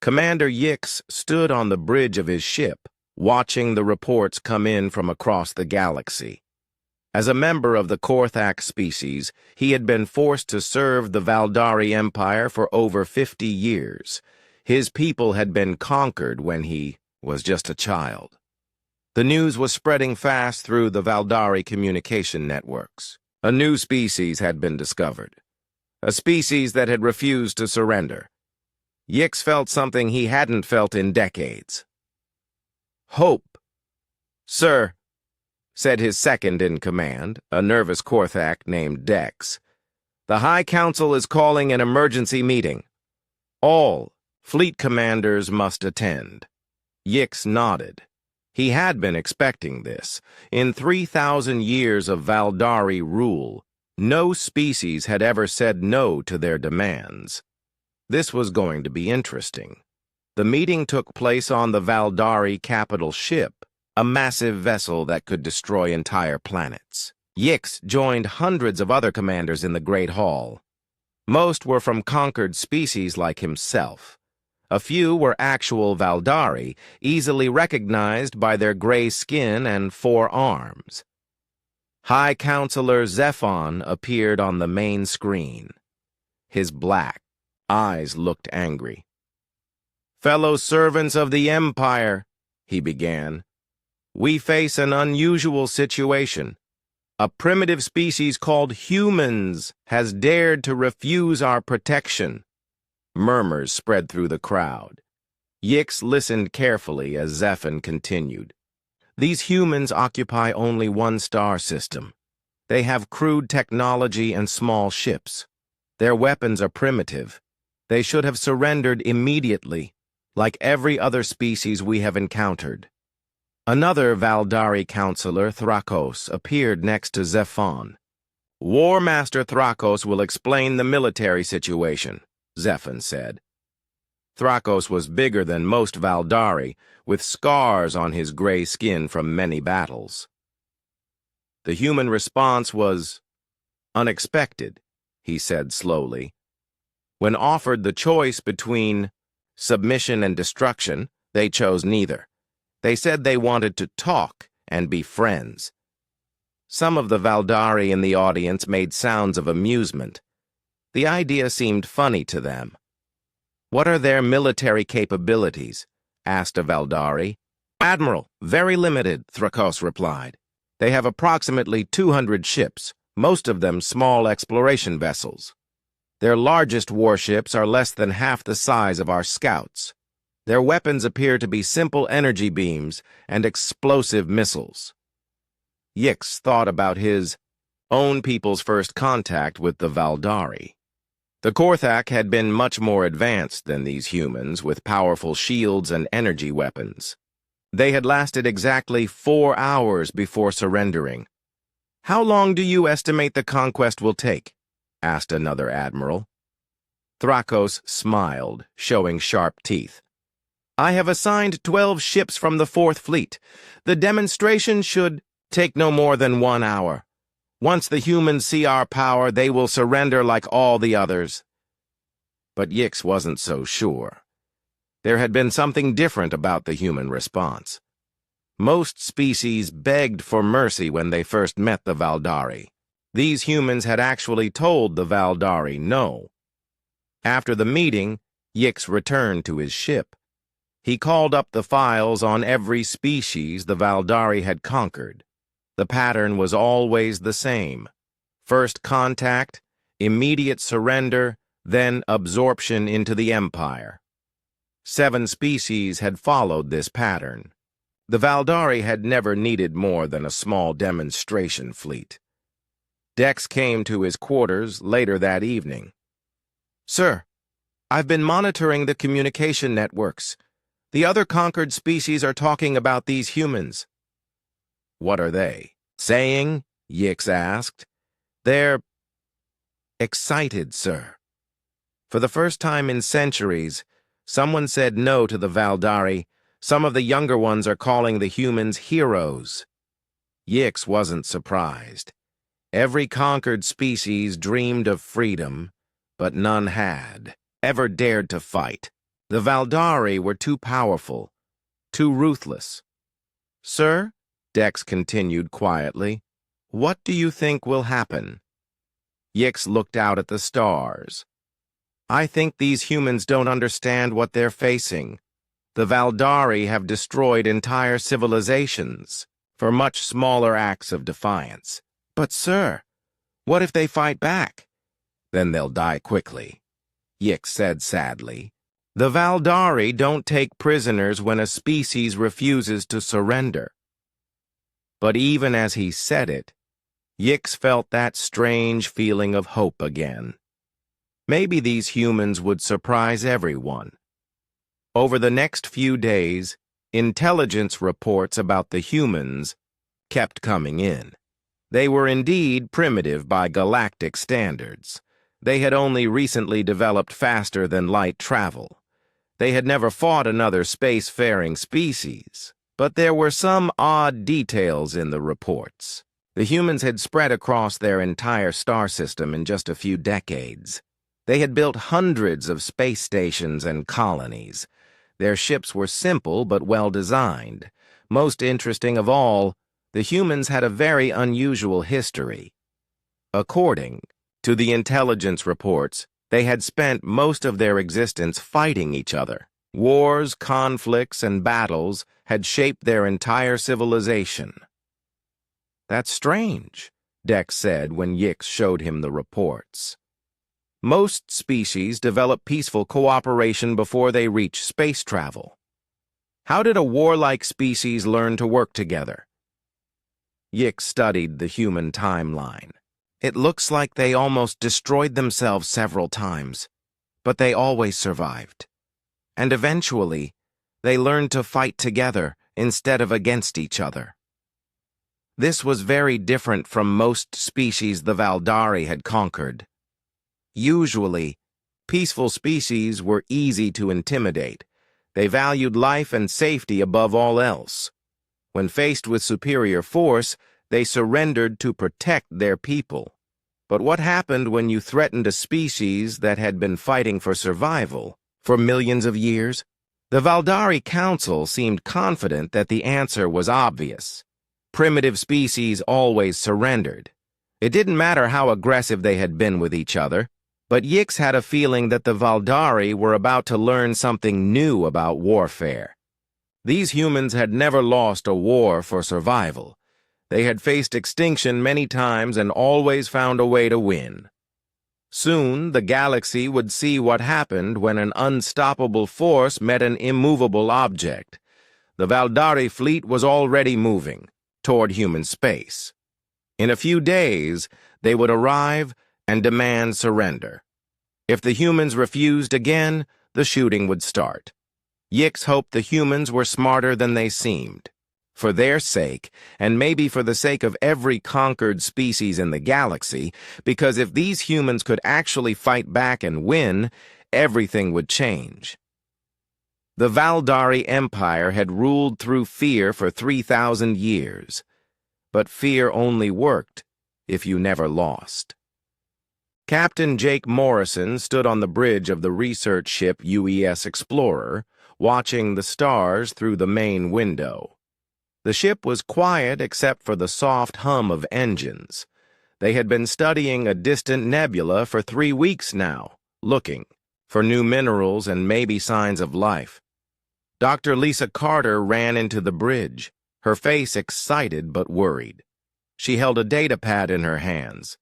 Commander Yix stood on the bridge of his ship, watching the reports come in from across the galaxy. As a member of the Korthak species, he had been forced to serve the Valdari Empire for over 50 years. His people had been conquered when he was just a child. The news was spreading fast through the Valdari communication networks. A new species had been discovered. A species that had refused to surrender. Yix felt something he hadn't felt in decades. Hope. "Sir," said his second-in-command, a nervous Korthak named Dex. "The High Council is calling an emergency meeting. All fleet commanders must attend." Yix nodded. He had been expecting this. In 3,000 years of Valdari rule, no species had ever said no to their demands. This was going to be interesting. The meeting took place on the Valdari capital ship, a massive vessel that could destroy entire planets. Yix joined hundreds of other commanders in the Great Hall. Most were from conquered species like himself. A few were actual Valdari, easily recognized by their gray skin and 4 arms. High Counselor Zephon appeared on the main screen. His black eyes looked angry. "Fellow servants of the Empire," he began, "we face an unusual situation. A primitive species called humans has dared to refuse our protection." Murmurs spread through the crowd. Yix listened carefully as Zephon continued. "These humans occupy only one star system. They have crude technology and small ships. Their weapons are primitive. They should have surrendered immediately, like every other species we have encountered." Another Valdari counselor, Thrakos, appeared next to Zephon. "War Master Thrakos will explain the military situation," Zephon said. Thrakos was bigger than most Valdari, with scars on his gray skin from many battles. "The human response was unexpected," he said slowly. "When offered the choice between submission and destruction, they chose neither. They said they wanted to talk and be friends." Some of the Valdari in the audience made sounds of amusement. The idea seemed funny to them. "What are their military capabilities?" asked a Valdari. "Admiral, very limited," Thrakos replied. "They have approximately 200 ships, most of them small exploration vessels. Their largest warships are less than half the size of our scouts. Their weapons appear to be simple energy beams and explosive missiles." Yix thought about his own people's first contact with the Valdari. The Korthak had been much more advanced than these humans, with powerful shields and energy weapons. They had lasted exactly 4 hours before surrendering. "How long do you estimate the conquest will take?" asked another admiral. Thrakos smiled, showing sharp teeth. "I have assigned 12 ships from the 4th Fleet. The demonstration should take no more than 1 hour. Once the humans see our power, they will surrender like all the others." But Yix wasn't so sure. There had been something different about the human response. Most species begged for mercy when they first met the Valdari. These humans had actually told the Valdari no. After the meeting, Yix returned to his ship. He called up the files on every species the Valdari had conquered. The pattern was always the same. First contact, immediate surrender, then absorption into the Empire. 7 species had followed this pattern. The Valdari had never needed more than a small demonstration fleet. Dex came to his quarters later that evening. "Sir, I've been monitoring the communication networks. The other conquered species are talking about these humans." "What are they saying?" Yix asked. "They're excited, sir. For the first time in centuries, someone said no to the Valdari. Some of the younger ones are calling the humans heroes." Yix wasn't surprised. Every conquered species dreamed of freedom, but none had ever dared to fight. The Valdari were too powerful, too ruthless. "Sir," Dex continued quietly, "what do you think will happen?" Yix looked out at the stars. "I think these humans don't understand what they're facing. The Valdari have destroyed entire civilizations for much smaller acts of defiance. But, sir, what if they fight back?" "Then they'll die quickly," Yix said sadly. "The Valdari don't take prisoners when a species refuses to surrender." But even as he said it, Yix felt that strange feeling of hope again. Maybe these humans would surprise everyone. Over the next few days, intelligence reports about the humans kept coming in. They were indeed primitive by galactic standards. They had only recently developed faster-than-light travel. They had never fought another spacefaring species, but there were some odd details in the reports. The humans had spread across their entire star system in just a few decades. They had built hundreds of space stations and colonies. Their ships were simple but well-designed. Most interesting of all, the humans had a very unusual history. According to the intelligence reports, they had spent most of their existence fighting each other. Wars, conflicts, and battles had shaped their entire civilization. "That's strange," Dex said when Yix showed him the reports. "Most species develop peaceful cooperation before they reach space travel. How did a warlike species learn to work together?" Yix studied the human timeline. "It looks like they almost destroyed themselves several times, but they always survived. And eventually, they learned to fight together instead of against each other. This was very different from most species the Valdari had conquered. Usually, peaceful species were easy to intimidate. They valued life and safety above all else. When faced with superior force, they surrendered to protect their people. But what happened when you threatened a species that had been fighting for survival for millions of years? The Valdari Council seemed confident that the answer was obvious. Primitive species always surrendered. It didn't matter how aggressive they had been with each other, but Yix had a feeling that the Valdari were about to learn something new about warfare. These humans had never lost a war for survival. They had faced extinction many times and always found a way to win. Soon, the galaxy would see what happened when an unstoppable force met an immovable object. The Valdari fleet was already moving toward human space. In a few days, they would arrive and demand surrender. If the humans refused again, the shooting would start. Yix hoped the humans were smarter than they seemed. For their sake, and maybe for the sake of every conquered species in the galaxy, because if these humans could actually fight back and win, everything would change. The Valdari Empire had ruled through fear for 3,000 years, but fear only worked if you never lost. Captain Jake Morrison stood on the bridge of the research ship UES Explorer, watching the stars through the main window. The ship was quiet except for the soft hum of engines. They had been studying a distant nebula for 3 weeks now, looking for new minerals and maybe signs of life. Dr. Lisa Carter ran into the bridge, her face excited but worried. She held a data pad in her hands.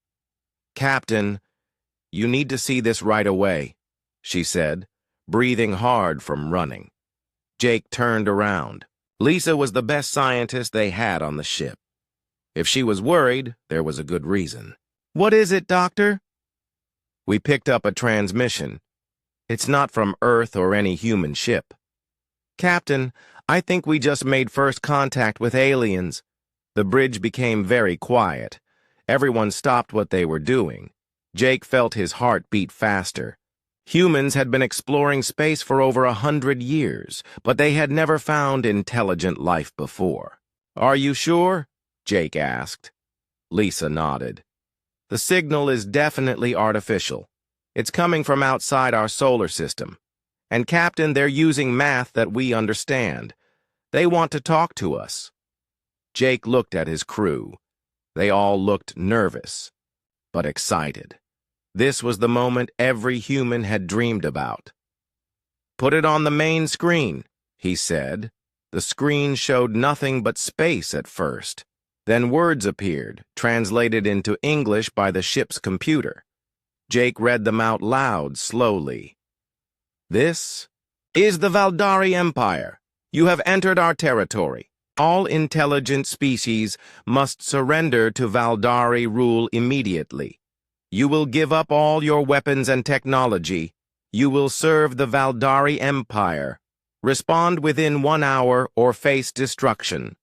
"Captain, you need to see this right away," she said, breathing hard from running. Jake turned around. Lisa was the best scientist they had on the ship. If she was worried, there was a good reason. "What is it, Doctor?" "We picked up a transmission. It's not from Earth or any human ship." "Captain, I think we just made first contact with aliens." The bridge became very quiet. Everyone stopped what they were doing. Jake felt his heart beat faster. Humans had been exploring space for over 100 years, but they had never found intelligent life before. "Are you sure?" Jake asked. Lisa nodded. "The signal is definitely artificial. It's coming from outside our solar system. And Captain, they're using math that we understand. They want to talk to us. Jake looked at his crew. They all looked nervous, but excited. This was the moment every human had dreamed about. "Put it on the main screen," he said. The screen showed nothing but space at first. Then words appeared, translated into English by the ship's computer. Jake read them out loud, slowly. "This is the Valdari Empire. You have entered our territory. All intelligent species must surrender to Valdari rule immediately. You will give up all your weapons and technology. You will serve the Valdari Empire. Respond within 1 hour or face destruction."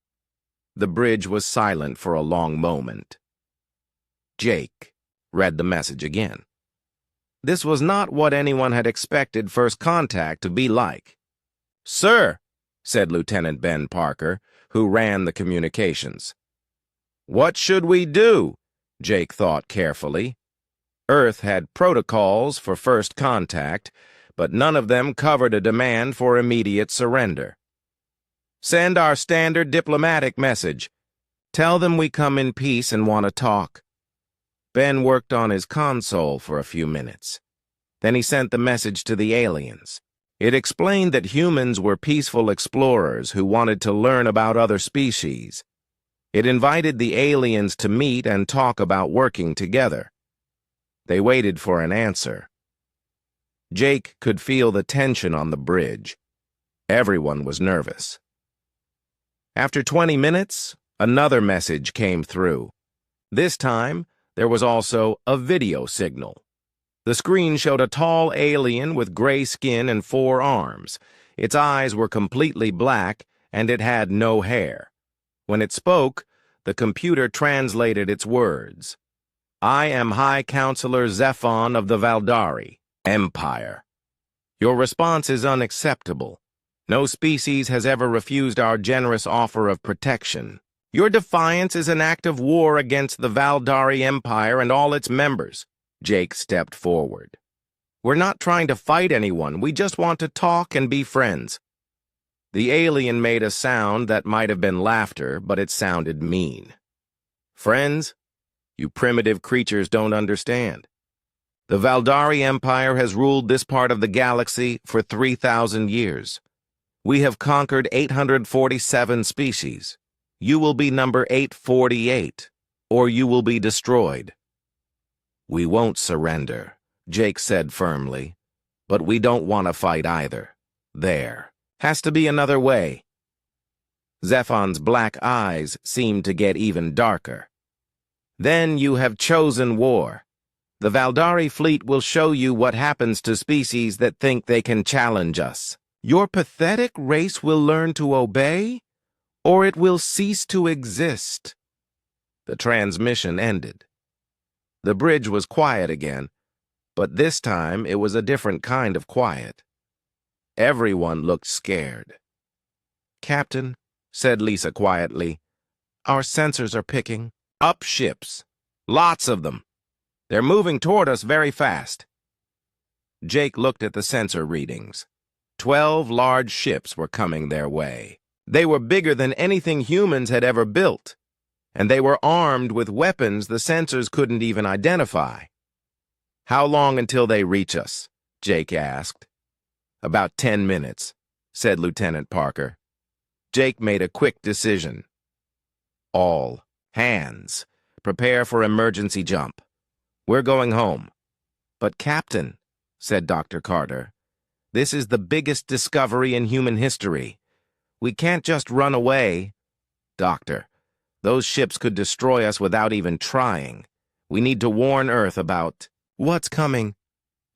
The bridge was silent for a long moment. Jake read the message again. This was not what anyone had expected first contact to be like. "Sir," said Lieutenant Ben Parker, who ran the communications. "What should we do?" Jake thought carefully. Earth had protocols for first contact, but none of them covered a demand for immediate surrender. "Send our standard diplomatic message. Tell them we come in peace and want to talk." Ben worked on his console for a few minutes. Then he sent the message to the aliens. It explained that humans were peaceful explorers who wanted to learn about other species. It invited the aliens to meet and talk about working together. They waited for an answer. Jake could feel the tension on the bridge. Everyone was nervous. After 20 minutes, another message came through. This time, there was also a video signal. The screen showed a tall alien with gray skin and 4 arms. Its eyes were completely black, and it had no hair. When it spoke, the computer translated its words. "I am High Counselor Zephon of the Valdari Empire. Your response is unacceptable. No species has ever refused our generous offer of protection. Your defiance is an act of war against the Valdari Empire and all its members." Jake stepped forward. "We're not trying to fight anyone. We just want to talk and be friends." The alien made a sound that might have been laughter, but it sounded mean. "Friends? You primitive creatures don't understand. The Valdari Empire has ruled this part of the galaxy for 3,000 years. We have conquered 847 species. You will be number 848, or you will be destroyed." "We won't surrender," Jake said firmly. "But we don't want to fight either. There has to be another way." Zephon's black eyes seemed to get even darker. "Then you have chosen war. The Valdari fleet will show you what happens to species that think they can challenge us. Your pathetic race will learn to obey, or it will cease to exist." The transmission ended. The bridge was quiet again, but this time it was a different kind of quiet. Everyone looked scared. "Captain," said Lisa quietly, "our sensors are picking up ships. Lots of them. They're moving toward us very fast." Jake looked at the sensor readings. 12 large ships were coming their way. They were bigger than anything humans had ever built, and they were armed with weapons the sensors couldn't even identify. "How long until they reach us?" Jake asked. "About 10 minutes, said Lieutenant Parker. Jake made a quick decision. "All hands, prepare for emergency jump. We're going home." "But Captain," said Dr. Carter, "this is the biggest discovery in human history. We can't just run away." "Doctor, those ships could destroy us without even trying. We need to warn Earth about what's coming."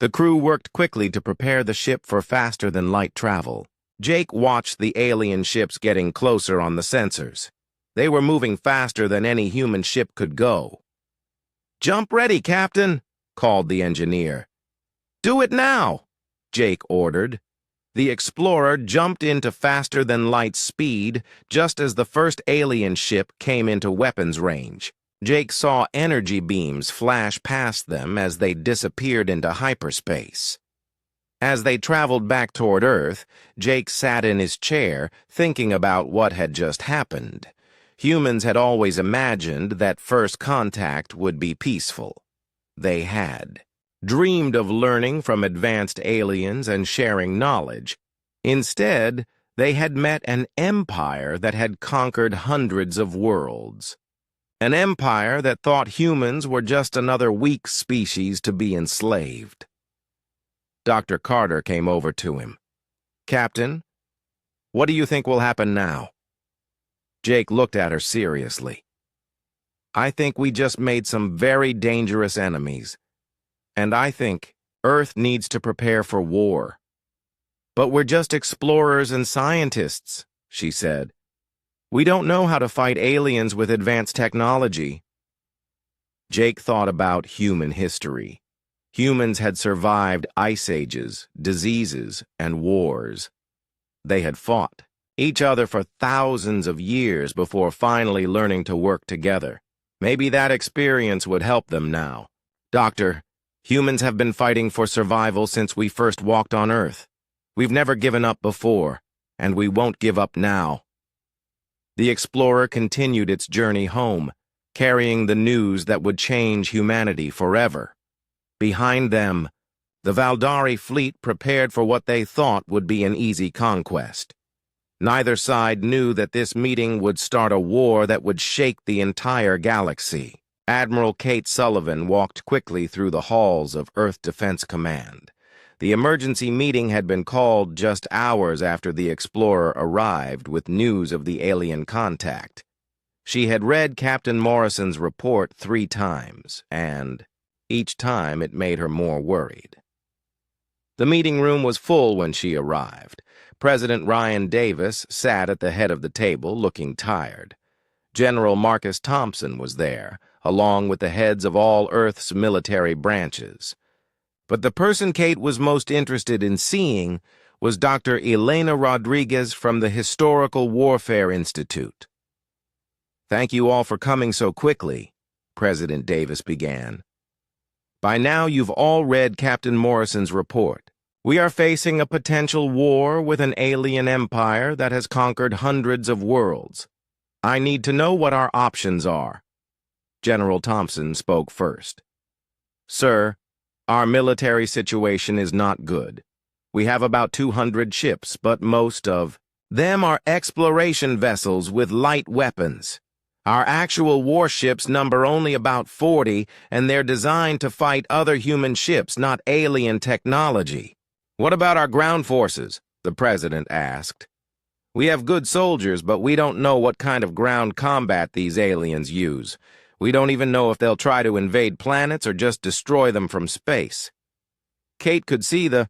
The crew worked quickly to prepare the ship for faster-than-light travel. Jake watched the alien ships getting closer on the sensors. They were moving faster than any human ship could go. "Jump ready, Captain," called the engineer. "Do it now," Jake ordered. The Explorer jumped into faster-than-light speed just as the first alien ship came into weapons range. Jake saw energy beams flash past them as they disappeared into hyperspace. As they traveled back toward Earth, Jake sat in his chair, thinking about what had just happened. Humans had always imagined that first contact would be peaceful. They had. Dreamed of learning from advanced aliens and sharing knowledge. Instead, they had met an empire that had conquered hundreds of worlds. An empire that thought humans were just another weak species to be enslaved. Dr. Carter came over to him. "Captain, what do you think will happen now?" Jake looked at her seriously. "I think we just made some very dangerous enemies, and I think Earth needs to prepare for war." "But we're just explorers and scientists," she said. "We don't know how to fight aliens with advanced technology." Jake thought about human history. Humans had survived ice ages, diseases, and wars. They had fought each other for thousands of years before finally learning to work together. Maybe that experience would help them now. "Doctor, humans have been fighting for survival since we first walked on Earth. We've never given up before, and we won't give up now." The explorer continued its journey home, carrying the news that would change humanity forever. Behind them, the Valdari fleet prepared for what they thought would be an easy conquest. Neither side knew that this meeting would start a war that would shake the entire galaxy. Admiral Kate Sullivan walked quickly through the halls of Earth Defense Command. The emergency meeting had been called just hours after the explorer arrived with news of the alien contact. She had read Captain Morrison's report 3 times, and each time it made her more worried. The meeting room was full when she arrived. President Ryan Davis sat at the head of the table, looking tired. General Marcus Thompson was there, along with the heads of all Earth's military branches. But the person Kate was most interested in seeing was Dr. Elena Rodriguez from the Historical Warfare Institute. "Thank you all for coming so quickly," President Davis began. "By now you've all read Captain Morrison's report. We are facing a potential war with an alien empire that has conquered hundreds of worlds. I need to know what our options are." General Thompson spoke first. "Sir, our military situation is not good. We have about 200 ships, but most of them are exploration vessels with light weapons. Our actual warships number only about 40, and they're designed to fight other human ships, not alien technology." "What about our ground forces?" the president asked. "We have good soldiers, but we don't know what kind of ground combat these aliens use. We don't even know if they'll try to invade planets or just destroy them from space." Kate could see the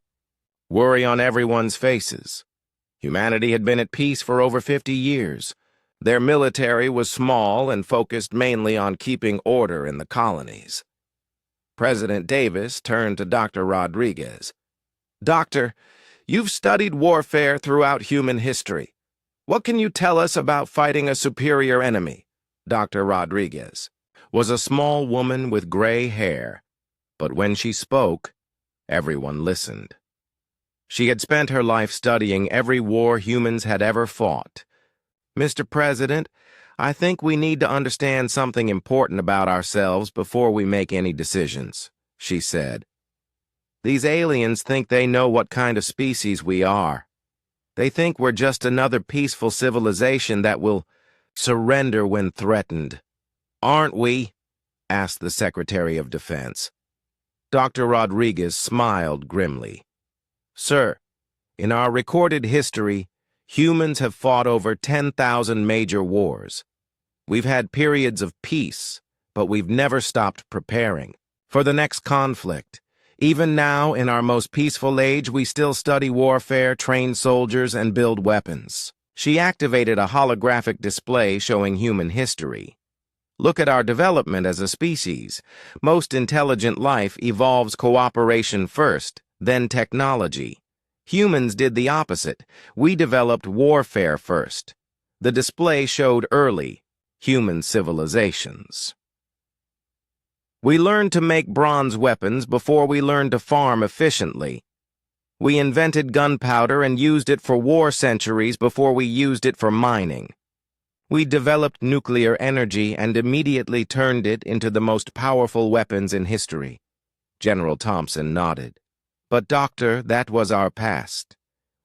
worry on everyone's faces. Humanity had been at peace for over 50 years. Their military was small and focused mainly on keeping order in the colonies. President Davis turned to Dr. Rodriguez. "Doctor, you've studied warfare throughout human history. What can you tell us about fighting a superior enemy?" Dr. Rodriguez was a small woman with gray hair, but when she spoke, everyone listened. She had spent her life studying every war humans had ever fought. "Mr. President, I think we need to understand something important about ourselves before we make any decisions," she said. "These aliens think they know what kind of species we are. They think we're just another peaceful civilization that will surrender when threatened. Aren't we?" asked the Secretary of Defense. Dr. Rodriguez smiled grimly. "Sir, in our recorded history, humans have fought over 10,000 major wars. We've had periods of peace, but we've never stopped preparing for the next conflict. Even now, in our most peaceful age, we still study warfare, train soldiers, and build weapons." She activated a holographic display showing human history. "Look at our development as a species. Most intelligent life evolves cooperation first, then technology. Humans did the opposite. We developed warfare first. The display showed early human civilizations. We learned to make bronze weapons before we learned to farm efficiently. We invented gunpowder and used it for war centuries before we used it for mining. We developed nuclear energy and immediately turned it into the most powerful weapons in history. General Thompson nodded. But, Doctor, that was our past.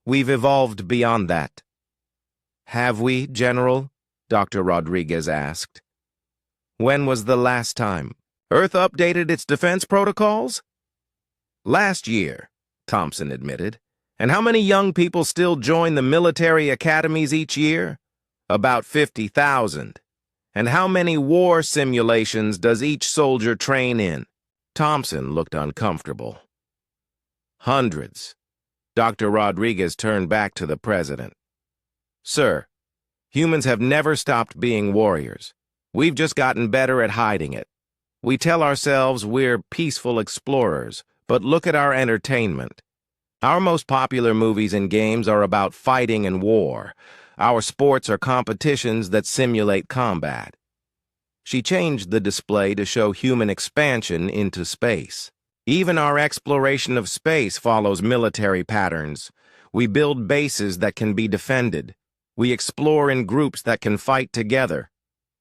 We've evolved beyond that. Have we, General? Dr. Rodriguez asked. When was the last time Earth updated its defense protocols? Last year, Thompson admitted. And how many young people still join the military academies each year? About 50,000. And how many war simulations does each soldier train in? Thompson looked uncomfortable. Hundreds. Dr. Rodriguez turned back to the president. Sir, humans have never stopped being warriors. We've just gotten better at hiding it. We tell ourselves we're peaceful explorers, but look at our entertainment. Our most popular movies and games are about fighting and war. Our sports are competitions that simulate combat. She changed the display to show human expansion into space. Even our exploration of space follows military patterns. We build bases that can be defended. We explore in groups that can fight together.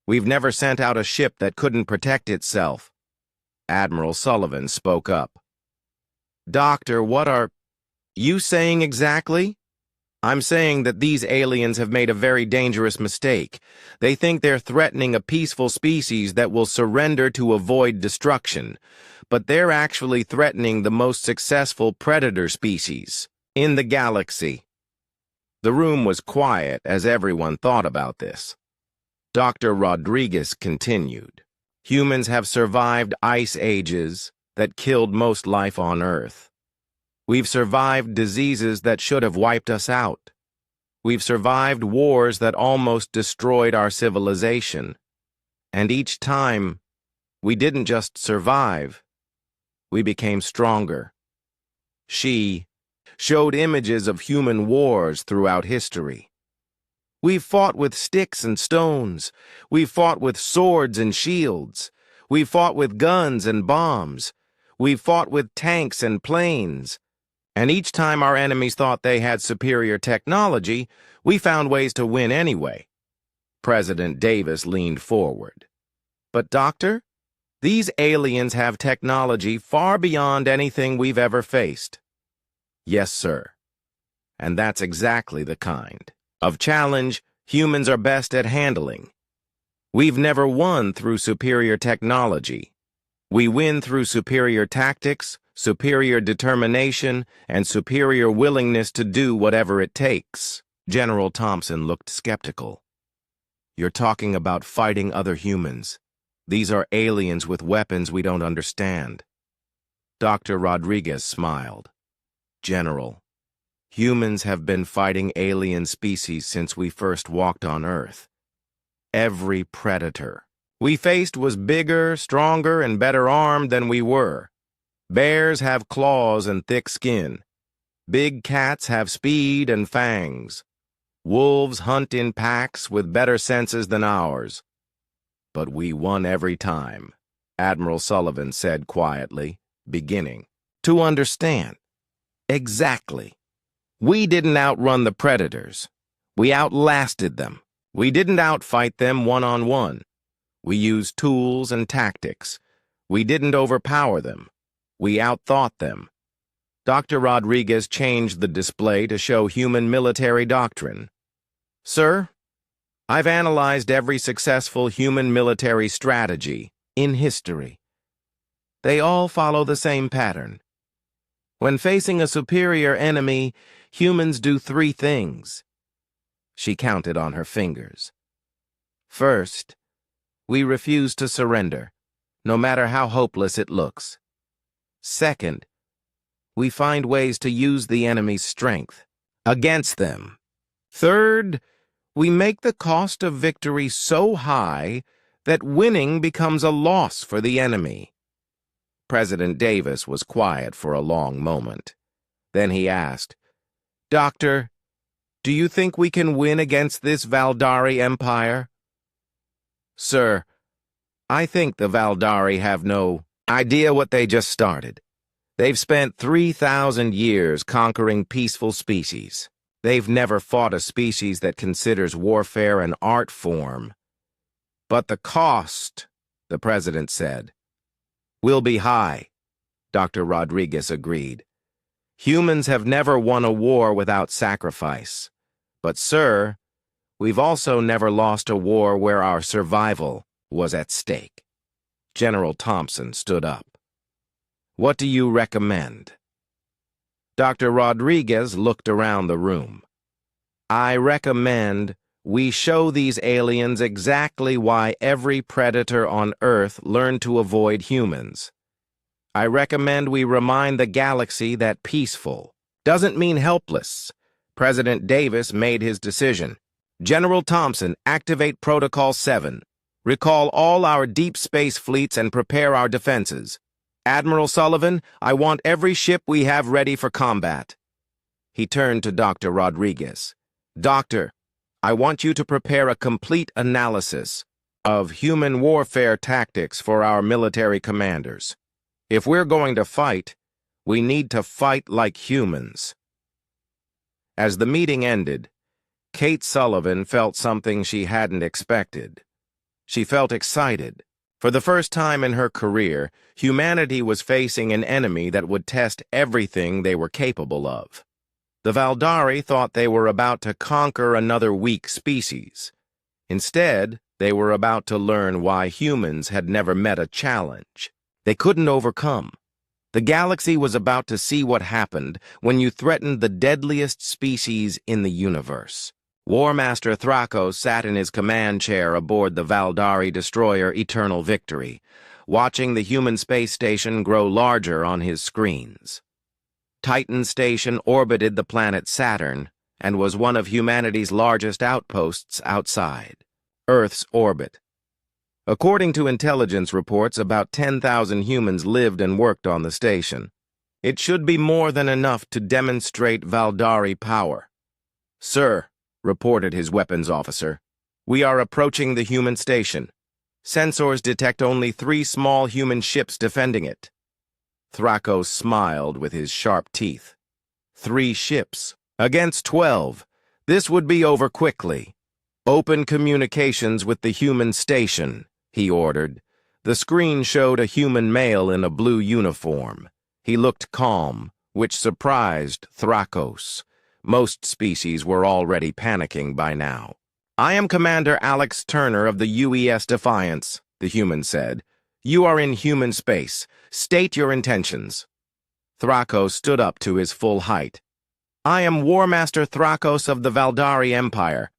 We've never sent out a ship that couldn't protect itself. Admiral Sullivan spoke up. Doctor, what are you saying exactly? I'm saying that these aliens have made a very dangerous mistake. They think they're threatening a peaceful species that will surrender to avoid destruction. But they're actually threatening the most successful predator species in the galaxy. The room was quiet as everyone thought about this. Dr. Rodriguez continued. Humans have survived ice ages that killed most life on Earth. We've survived diseases that should have wiped us out. We've survived wars that almost destroyed our civilization. And each time, we didn't just survive, we became stronger. She showed images of human wars throughout history. We've fought with sticks and stones. We've fought with swords and shields. We've fought with guns and bombs. We've fought with tanks and planes. And each time our enemies thought they had superior technology, we found ways to win anyway. President Davis leaned forward. But, Doctor, these aliens have technology far beyond anything we've ever faced. Yes, sir. And that's exactly the kind of challenge humans are best at handling. We've never won through superior technology. We win through superior tactics, superior determination, and superior willingness to do whatever it takes. General Thompson looked skeptical. You're talking about fighting other humans. These are aliens with weapons we don't understand. Dr. Rodriguez smiled. General, humans have been fighting alien species since we first walked on Earth. Every predator we faced was bigger, stronger, and better armed than we were. Bears have claws and thick skin. Big cats have speed and fangs. Wolves hunt in packs with better senses than ours. But we won every time, Admiral Sullivan said quietly, beginning to understand. Exactly. We didn't outrun the predators. We outlasted them. We didn't outfight them one-on-one. We used tools and tactics. We didn't overpower them. We outthought them. Dr. Rodriguez changed the display to show human military doctrine. Sir, I've analyzed every successful human military strategy in history. They all follow the same pattern. When facing a superior enemy, humans do 3 things. She counted on her fingers. First, we refuse to surrender, no matter how hopeless it looks. Second, we find ways to use the enemy's strength against them. Third, we make the cost of victory so high that winning becomes a loss for the enemy. President Davis was quiet for a long moment. Then he asked, Doctor, do you think we can win against this Valdari Empire? Sir, I think the Valdari have no idea what they just started. They've spent 3,000 years conquering peaceful species. They've never fought a species that considers warfare an art form. But the cost, the president said, will be high, Dr. Rodriguez agreed. Humans have never won a war without sacrifice. But, sir, we've also never lost a war where our survival was at stake. General Thompson stood up. What do you recommend? Dr. Rodriguez looked around the room. I recommend we show these aliens exactly why every predator on Earth learned to avoid humans. I recommend we remind the galaxy that peaceful doesn't mean helpless. President Davis made his decision. General Thompson, activate Protocol 7. Recall all our deep space fleets and prepare our defenses. Admiral Sullivan, I want every ship we have ready for combat. He turned to Dr. Rodriguez. Doctor, I want you to prepare a complete analysis of human warfare tactics for our military commanders. If we're going to fight, we need to fight like humans. As the meeting ended, Kate Sullivan felt something she hadn't expected. She felt excited. For the first time in her career, humanity was facing an enemy that would test everything they were capable of. The Valdari thought they were about to conquer another weak species. Instead, they were about to learn why humans had never met a challenge they couldn't overcome. The galaxy was about to see what happened when you threatened the deadliest species in the universe. War Master Thrakos sat in his command chair aboard the Valdari destroyer Eternal Victory, watching the human space station grow larger on his screens. Titan Station orbited the planet Saturn and was one of humanity's largest outposts outside Earth's orbit. According to intelligence reports, about 10,000 humans lived and worked on the station. It should be more than enough to demonstrate Valdari power. Sir, reported his weapons officer, we are approaching the human station. Sensors detect only 3 small human ships defending it. Thrakos smiled with his sharp teeth. 3 ships against 12. This would be over quickly. Open communications with the human station, he ordered. The screen showed a human male in a blue uniform. He looked calm, which surprised Thrakos. Most species were already panicking by now. I am Commander Alex Turner of the UES Defiance, the human said. You are in human space. State your intentions. Thrakos stood up to his full height. I am War Master Thrakos of the Valdari Empire.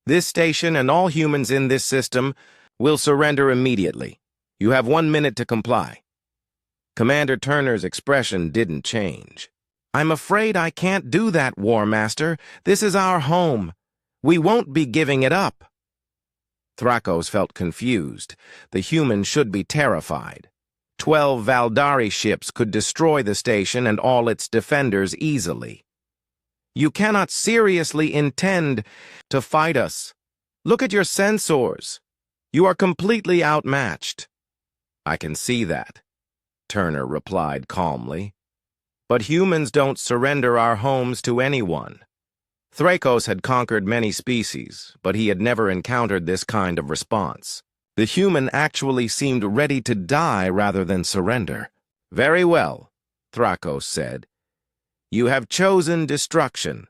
This station and all humans in this system will surrender immediately. You have 1 minute to comply. Commander Turner's expression didn't change. I'm afraid I can't do that, War Master. This is our home. We won't be giving it up. Thrakos felt confused. The human should be terrified. 12 Valdari ships could destroy the station and all its defenders easily. You cannot seriously intend to fight us. Look at your sensors. You are completely outmatched. I can see that, Turner replied calmly. But humans don't surrender our homes to anyone. Thrakos had conquered many species, but he had never encountered this kind of response. The human actually seemed ready to die rather than surrender. Very well, Thrakos said. You have chosen destruction.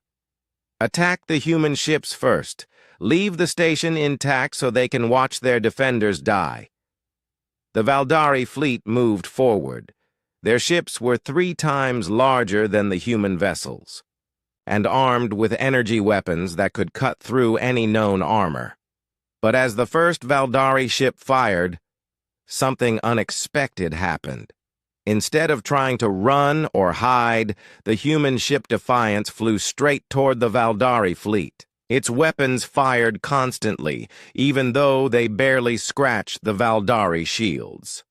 Attack the human ships first. Leave the station intact so they can watch their defenders die. The Valdari fleet moved forward. Their ships were 3 times larger than the human vessels, and armed with energy weapons that could cut through any known armor. But as the first Valdari ship fired, something unexpected happened. Instead of trying to run or hide, the human ship Defiance flew straight toward the Valdari fleet. Its weapons fired constantly, even though they barely scratched the Valdari shields.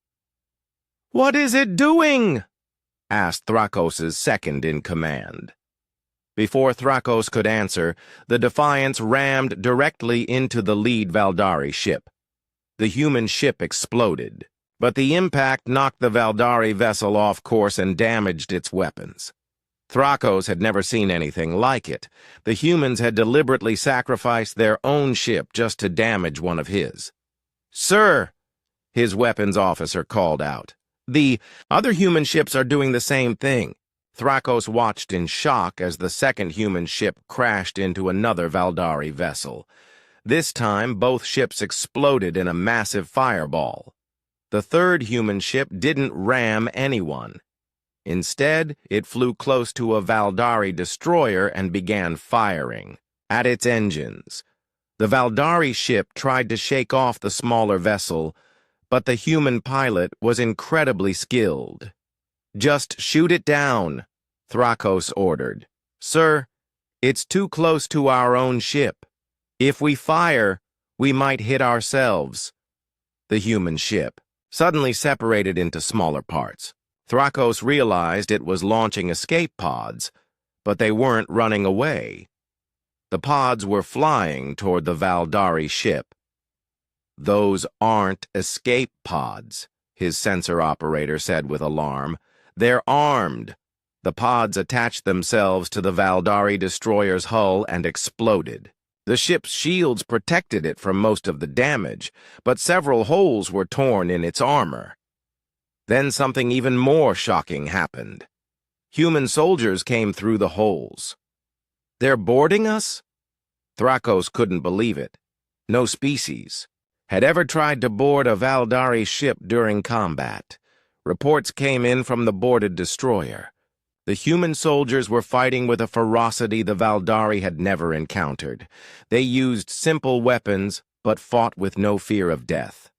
"What is it doing?" asked Thrakos' second-in-command. Before Thrakos could answer, the Defiance rammed directly into the lead Valdari ship. The human ship exploded. But the impact knocked the Valdari vessel off course and damaged its weapons. Thrakos had never seen anything like it. The humans had deliberately sacrificed their own ship just to damage one of his. "Sir," his weapons officer called out. "The other human ships are doing the same thing." Thrakos watched in shock as the second human ship crashed into another Valdari vessel. This time, both ships exploded in a massive fireball. The third human ship didn't ram anyone. Instead, it flew close to a Valdari destroyer and began firing at its engines. The Valdari ship tried to shake off the smaller vessel, but the human pilot was incredibly skilled. "Just shoot it down," Thrakos ordered. "Sir, it's too close to our own ship. If we fire, we might hit ourselves." The human ship suddenly separated into smaller parts. Thrakos realized it was launching escape pods, but they weren't running away. The pods were flying toward the Valdari ship. "Those aren't escape pods," his sensor operator said with alarm. "They're armed." The pods attached themselves to the Valdari destroyer's hull and exploded. The ship's shields protected it from most of the damage, but several holes were torn in its armor. Then something even more shocking happened. Human soldiers came through the holes. "They're boarding us?" Thrakos couldn't believe it. No species had ever tried to board a Valdari ship during combat. Reports came in from the boarded destroyer. The human soldiers were fighting with a ferocity the Valdari had never encountered. They used simple weapons, but fought with no fear of death.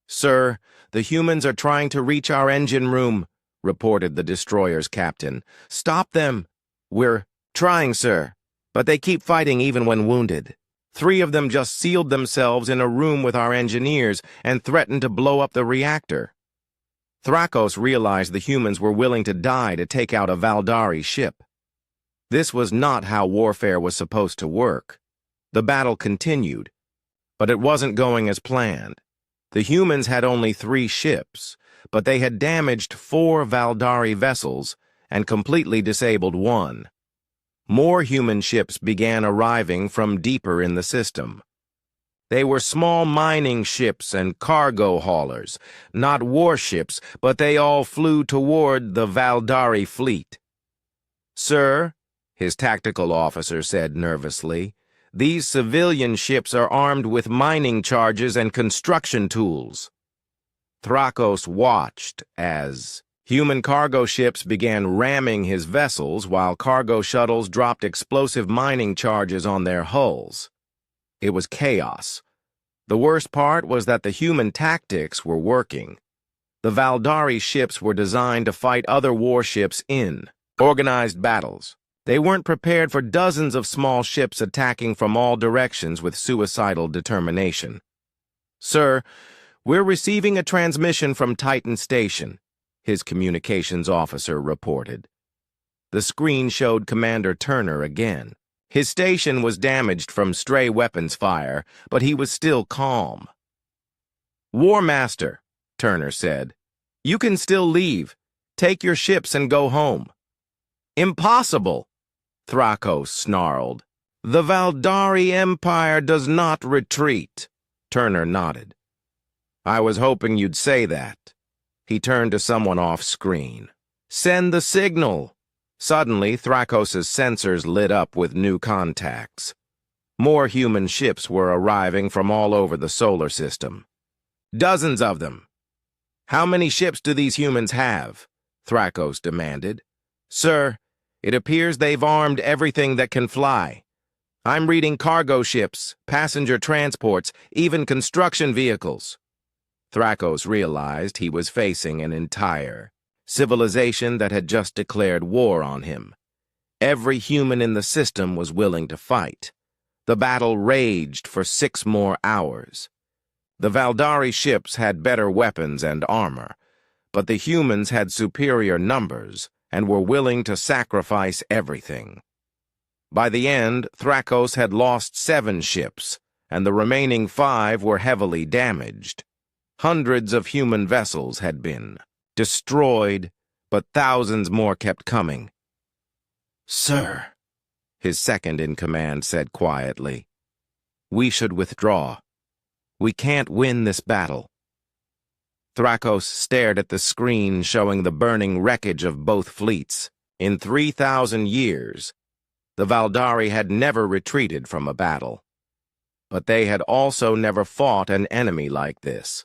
"Sir, the humans are trying to reach our engine room," reported the destroyer's captain. "Stop them." "We're trying, sir, but they keep fighting even when wounded. 3 of them just sealed themselves in a room with our engineers and threatened to blow up the reactor." Thrakos realized the humans were willing to die to take out a Valdari ship. This was not how warfare was supposed to work. The battle continued, but it wasn't going as planned. The humans had only 3 ships, but they had damaged 4 Valdari vessels and completely disabled 1. More human ships began arriving from deeper in the system. They were small mining ships and cargo haulers, not warships, but they all flew toward the Valdari fleet. "Sir," his tactical officer said nervously, "these civilian ships are armed with mining charges and construction tools." Thrakos watched as human cargo ships began ramming his vessels while cargo shuttles dropped explosive mining charges on their hulls. It was chaos. The worst part was that the human tactics were working. The Valdari ships were designed to fight other warships in organized battles. They weren't prepared for dozens of small ships attacking from all directions with suicidal determination. "Sir, we're receiving a transmission from Titan Station," his communications officer reported. The screen showed Commander Turner again. His station was damaged from stray weapons fire, but he was still calm. "War Master," Turner said, "you can still leave. Take your ships and go home." "Impossible," Thrakos snarled. "The Valdari Empire does not retreat," Turner nodded. "I was hoping you'd say that." He turned to someone off-screen. "Send the signal." Suddenly, Thrakos' sensors lit up with new contacts. More human ships were arriving from all over the solar system. "Dozens of them." "How many ships do these humans have?" Thrakos demanded. "Sir, it appears they've armed everything that can fly. I'm reading cargo ships, passenger transports, even construction vehicles." Thrakos realized he was facing an entire civilization that had just declared war on him. Every human in the system was willing to fight. The battle raged for 6 more hours. The Valdari ships had better weapons and armor, but the humans had superior numbers and were willing to sacrifice everything. By the end, Thrakos had lost 7 ships, and the remaining 5 were heavily damaged. Hundreds of human vessels had been destroyed, but thousands more kept coming. "Sir," his second-in-command said quietly, "we should withdraw. We can't win this battle." Thrakos stared at the screen showing the burning wreckage of both fleets. In 3,000 years, the Valdari had never retreated from a battle, but they had also never fought an enemy like this.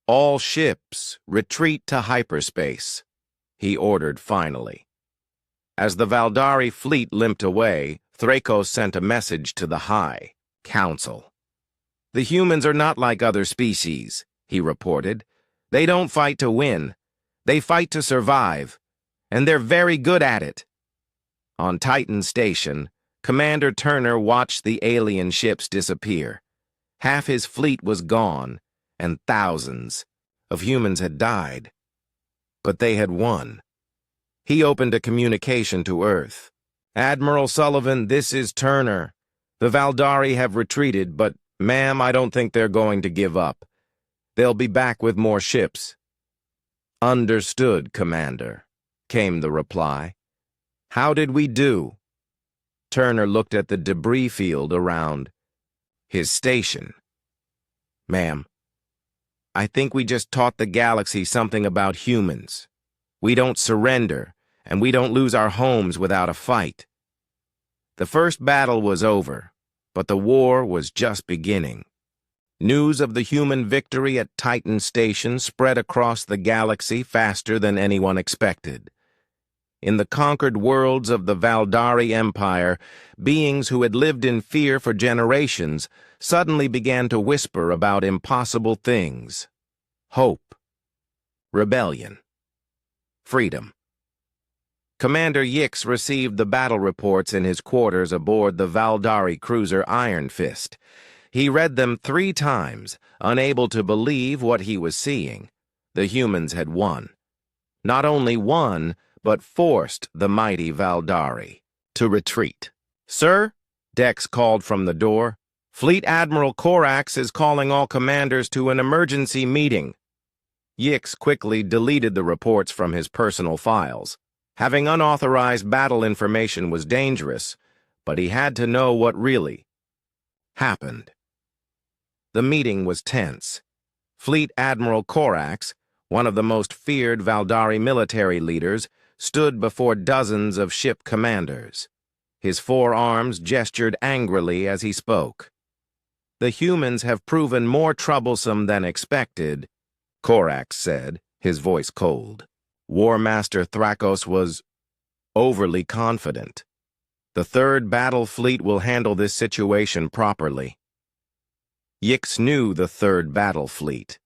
"All ships, retreat to hyperspace," he ordered finally. As the Valdari fleet limped away, Thrakos sent a message to the High Council. "The humans are not like other species," he reported. "They don't fight to win. They fight to survive, and they're very good at it." On Titan Station, Commander Turner watched the alien ships disappear. Half his fleet was gone, and thousands of humans had died. But they had won. He opened a communication to Earth. "Admiral Sullivan, this is Turner. The Valdari have retreated, but, ma'am, I don't think they're going to give up. They'll be back with more ships." "Understood, Commander," came the reply. "How did we do?" Turner looked at the debris field around his station. "Ma'am, I think we just taught the galaxy something about humans. We don't surrender, and we don't lose our homes without a fight. The first battle was over, but the war was just beginning." News of the human victory at Titan Station spread across the galaxy faster than anyone expected. In the conquered worlds of the Valdari Empire, beings who had lived in fear for generations suddenly began to whisper about impossible things: hope, rebellion, freedom. Commander Yix received the battle reports in his quarters aboard the Valdari cruiser Iron Fist. He read them 3 times, unable to believe what he was seeing. The humans had won. Not only won, but forced the mighty Valdari to retreat. "Sir," Dex called from the door, "Fleet Admiral Corax is calling all commanders to an emergency meeting." Yix quickly deleted the reports from his personal files. Having unauthorized battle information was dangerous, but he had to know what really happened. The meeting was tense. Fleet Admiral Corax, one of the most feared Valdari military leaders, stood before dozens of ship commanders. His 4 arms gestured angrily as he spoke. "The humans have proven more troublesome than expected," Corax said, his voice cold. War Master Thrakos was overly confident. "The 3rd Battle Fleet will handle this situation properly." Yix knew the 3rd Battle Fleet.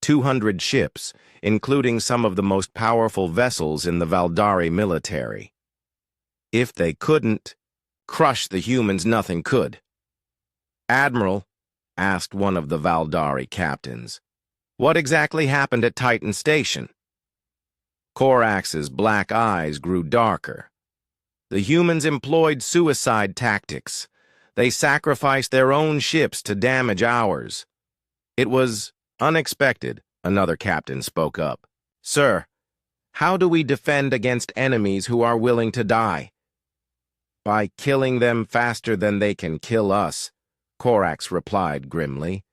200 ships, including some of the most powerful vessels in the Valdari military. If they couldn't crush the humans, nothing could. "Admiral," asked one of the Valdari captains, "what exactly happened at Titan Station?" Corax's black eyes grew darker. "The humans employed suicide tactics. They sacrificed their own ships to damage ours. It was unexpected," another captain spoke up. "Sir, how do we defend against enemies who are willing to die?" "By killing them faster than they can kill us," Corax replied grimly.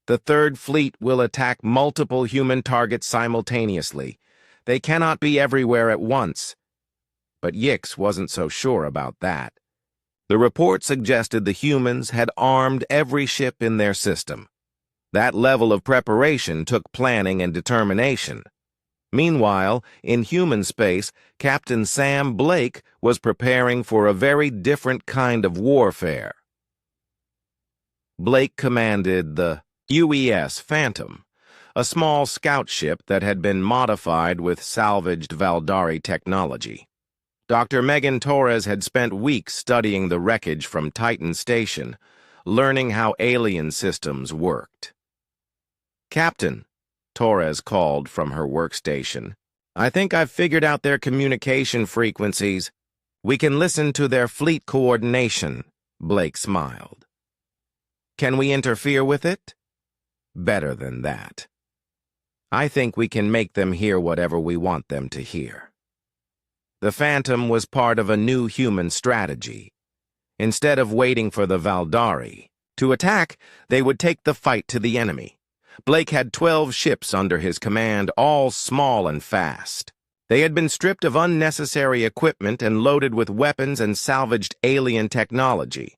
"The 3rd Fleet will attack multiple human targets simultaneously. They cannot be everywhere at once." But Yix wasn't so sure about that. The report suggested the humans had armed every ship in their system. That level of preparation took planning and determination. Meanwhile, in human space, Captain Sam Blake was preparing for a very different kind of warfare. Blake commanded the UES Phantom, a small scout ship that had been modified with salvaged Valdari technology. Dr. Megan Torres had spent weeks studying the wreckage from Titan Station, learning how alien systems worked. "Captain," Torres called from her workstation, "I think I've figured out their communication frequencies. We can listen to their fleet coordination," Blake smiled. "Can we interfere with it?" "Better than that." I think we can make them hear whatever we want them to hear. The Phantom was part of a new human strategy. Instead of waiting for the Valdari to attack, they would take the fight to the enemy. Blake had 12 ships under his command, all small and fast. They had been stripped of unnecessary equipment and loaded with weapons and salvaged alien technology.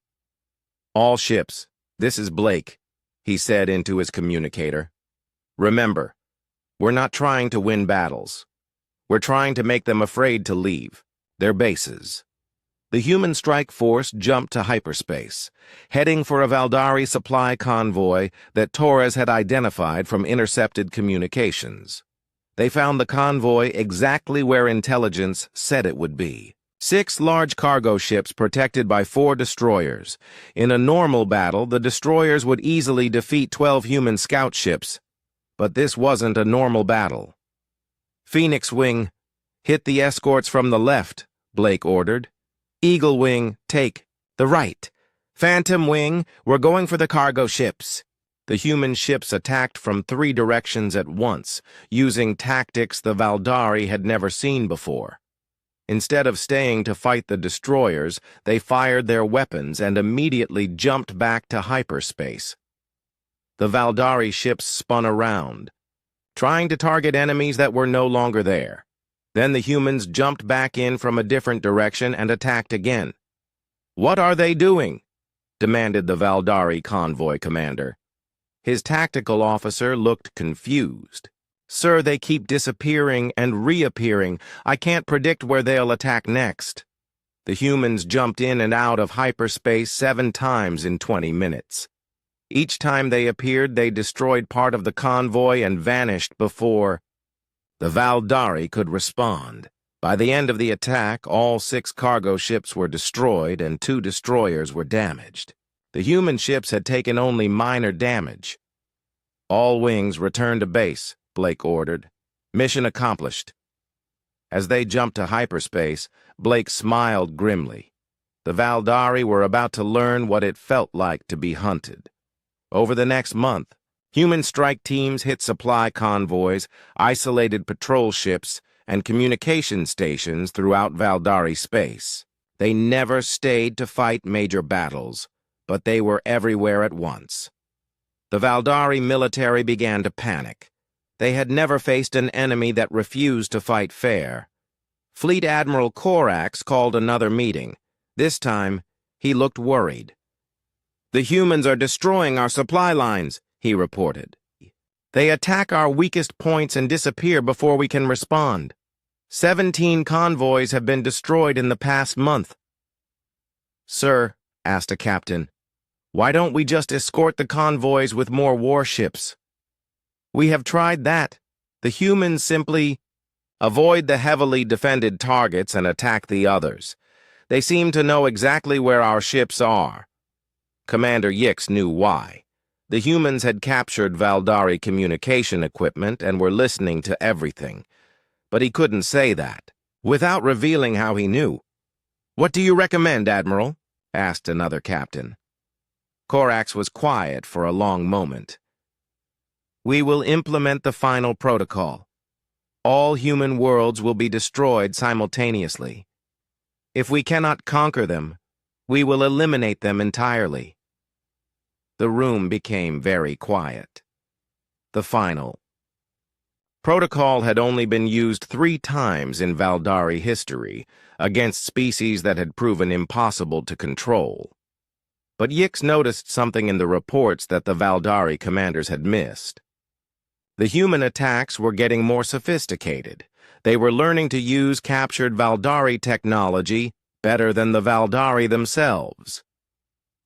"All ships, this is Blake," he said into his communicator. "Remember, we're not trying to win battles. We're trying to make them afraid to leave their bases." The human strike force jumped to hyperspace, heading for a Valdari supply convoy that Torres had identified from intercepted communications. They found the convoy exactly where intelligence said it would be. 6 large cargo ships protected by 4 destroyers. In a normal battle, the destroyers would easily defeat 12 human scout ships, but this wasn't a normal battle. "Phoenix Wing, hit the escorts from the left," Blake ordered. "Eagle Wing, take the right. Phantom Wing, we're going for the cargo ships." The human ships attacked from 3 directions at once, using tactics the Valdari had never seen before. Instead of staying to fight the destroyers, they fired their weapons and immediately jumped back to hyperspace. The Valdari ships spun around, trying to target enemies that were no longer there. Then the humans jumped back in from a different direction and attacked again. "What are they doing?" demanded the Valdari convoy commander. His tactical officer looked confused. "Sir, they keep disappearing and reappearing. I can't predict where they'll attack next." The humans jumped in and out of hyperspace 7 times in 20 minutes. Each time they appeared, they destroyed part of the convoy and vanished before the Valdari could respond. By the end of the attack, all 6 cargo ships were destroyed and 2 destroyers were damaged. The human ships had taken only minor damage. "All wings return to base," Blake ordered. "Mission accomplished." As they jumped to hyperspace, Blake smiled grimly. The Valdari were about to learn what it felt like to be hunted. Over the next month, human strike teams hit supply convoys, isolated patrol ships, and communication stations throughout Valdari space. They never stayed to fight major battles, but they were everywhere at once. The Valdari military began to panic. They had never faced an enemy that refused to fight fair. Fleet Admiral Corax called another meeting. This time, he looked worried. "The humans are destroying our supply lines," he reported. "They attack our weakest points and disappear before we can respond. 17 convoys have been destroyed in the past month." "Sir," asked a captain, "why don't we just escort the convoys with more warships?" "We have tried that. The humans simply avoid the heavily defended targets and attack the others. They seem to know exactly where our ships are." Commander Yix knew why. The humans had captured Valdari communication equipment and were listening to everything. But he couldn't say that, without revealing how he knew. "What do you recommend, Admiral?" asked another captain. Corax was quiet for a long moment. "We will implement the final protocol. All human worlds will be destroyed simultaneously. If we cannot conquer them, we will eliminate them entirely." The room became very quiet. The final protocol had only been used 3 times in Valdari history against species that had proven impossible to control. But Yix noticed something in the reports that the Valdari commanders had missed. The human attacks were getting more sophisticated. They were learning to use captured Valdari technology better than the Valdari themselves.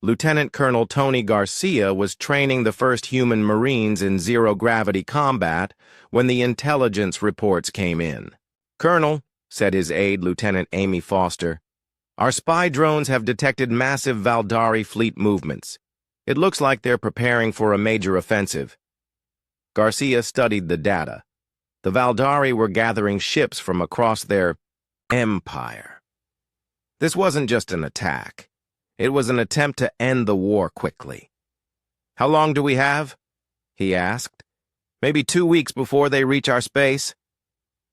Lieutenant Colonel Tony Garcia was training the first human Marines in zero-gravity combat when the intelligence reports came in. "Colonel," said his aide, Lieutenant Amy Foster, "our spy drones have detected massive Valdari fleet movements. It looks like they're preparing for a major offensive." Garcia studied the data. The Valdari were gathering ships from across their empire. This wasn't just an attack. It was an attempt to end the war quickly. "How long do we have?" he asked. Maybe 2 weeks before they reach our space?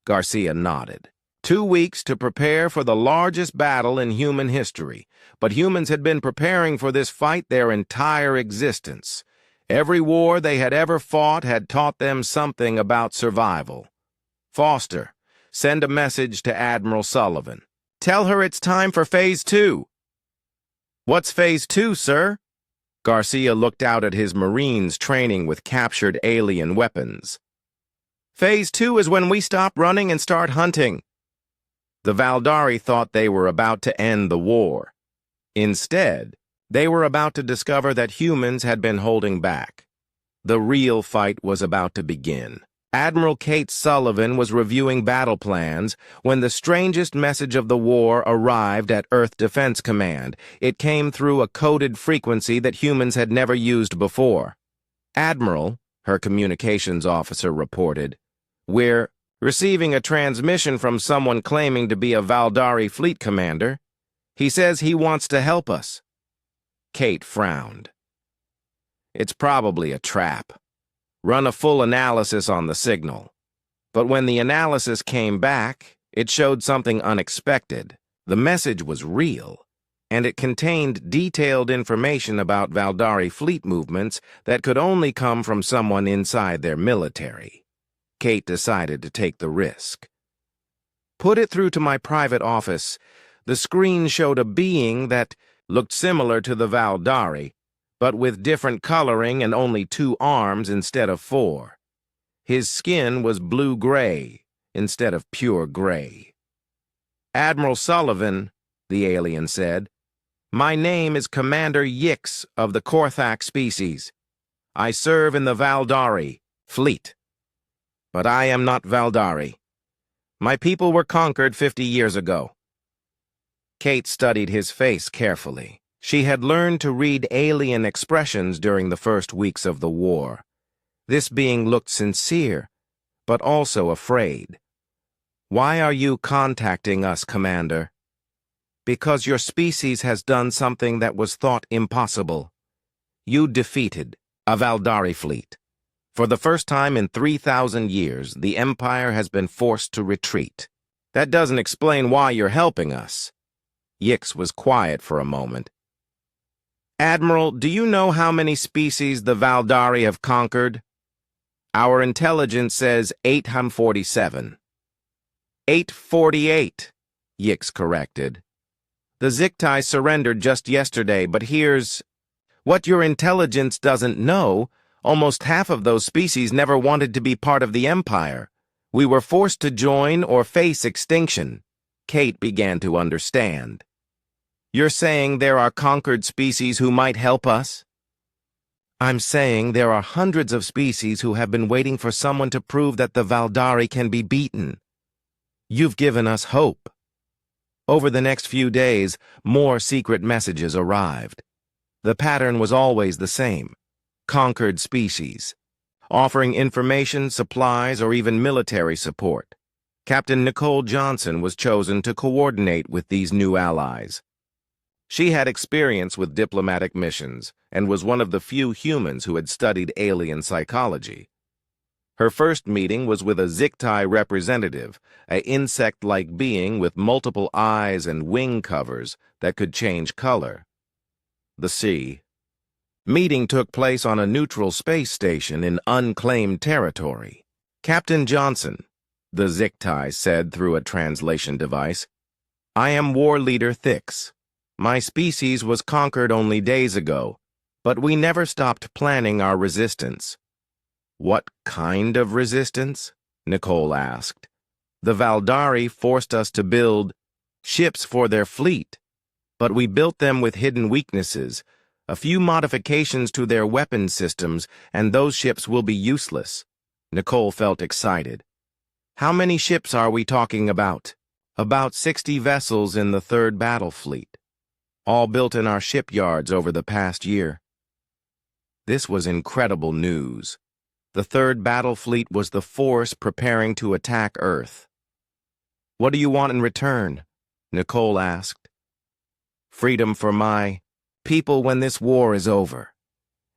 Garcia nodded. 2 weeks to prepare for the largest battle in human history. But humans had been preparing for this fight their entire existence. Every war they had ever fought had taught them something about survival. Foster, send a message to Admiral Sullivan. Tell her it's time for Phase 2. What's Phase 2, sir? Garcia looked out at his Marines training with captured alien weapons. Phase 2 is when we stop running and start hunting. The Valdari thought they were about to end the war. Instead, they were about to discover that humans had been holding back. The real fight was about to begin. Admiral Kate Sullivan was reviewing battle plans when the strangest message of the war arrived at Earth Defense Command. It came through a coded frequency that humans had never used before. Admiral, her communications officer reported, we're receiving a transmission from someone claiming to be a Valdari fleet commander. He says he wants to help us. Kate frowned. It's probably a trap. Run a full analysis on the signal. But when the analysis came back, it showed something unexpected. The message was real, and it contained detailed information about Valdari fleet movements that could only come from someone inside their military. Kate decided to take the risk. Put it through to my private office. The screen showed a being that looked similar to the Valdari, but with different coloring and only 2 arms instead of 4. His skin was blue-gray instead of pure gray. Admiral Sullivan, the alien said, my name is Commander Yix of the Korthak species. I serve in the Valdari fleet. But I am not Valdari. My people were conquered 50 years ago. Kate studied his face carefully. She had learned to read alien expressions during the first weeks of the war. This being looked sincere, but also afraid. Why are you contacting us, Commander? Because your species has done something that was thought impossible. You defeated a Valdari fleet. For the first time in 3,000 years, the Empire has been forced to retreat. That doesn't explain why you're helping us. Yix was quiet for a moment. Admiral, do you know how many species the Valdari have conquered? Our intelligence says 847. 848, Yix corrected. The Ziktai surrendered just yesterday, but here's what your intelligence doesn't know. Almost half of those species never wanted to be part of the Empire. We were forced to join or face extinction. Kate began to understand. You're saying there are conquered species who might help us? I'm saying there are hundreds of species who have been waiting for someone to prove that the Valdari can be beaten. You've given us hope. Over the next few days, more secret messages arrived. The pattern was always the same. Conquered species, offering information, supplies, or even military support. Captain Nicole Johnson was chosen to coordinate with these new allies. She had experience with diplomatic missions and was one of the few humans who had studied alien psychology. Her first meeting was with a Ziktai representative, an insect-like being with multiple eyes and wing covers that could change color. The sea. Meeting took place on a neutral space station in unclaimed territory. Captain Johnson, the Ziktai said through a translation device, I am War Leader Thix. My species was conquered only days ago, but we never stopped planning our resistance. What kind of resistance? Nicole asked. The Valdari forced us to build ships for their fleet, but we built them with hidden weaknesses, a few modifications to their weapon systems, and those ships will be useless. Nicole felt excited. How many ships are we talking about? About 60 vessels in the 3rd Battle Fleet, all built in our shipyards over the past year. This was incredible news. The 3rd Battle Fleet was the force preparing to attack Earth. What do you want in return? Nicole asked. Freedom for my people when this war is over.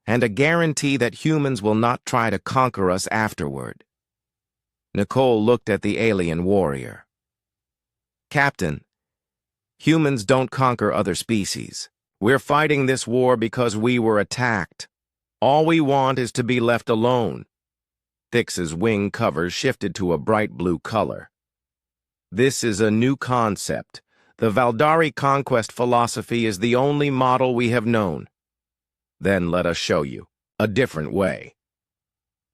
and a guarantee that humans will not try to conquer us afterward. Nicole looked at the alien warrior. Captain, humans don't conquer other species. We're fighting this war because we were attacked. All we want is to be left alone. Thix's wing cover shifted to a bright blue color. This is a new concept. The Valdari conquest philosophy is the only model we have known. Then let us show you a different way.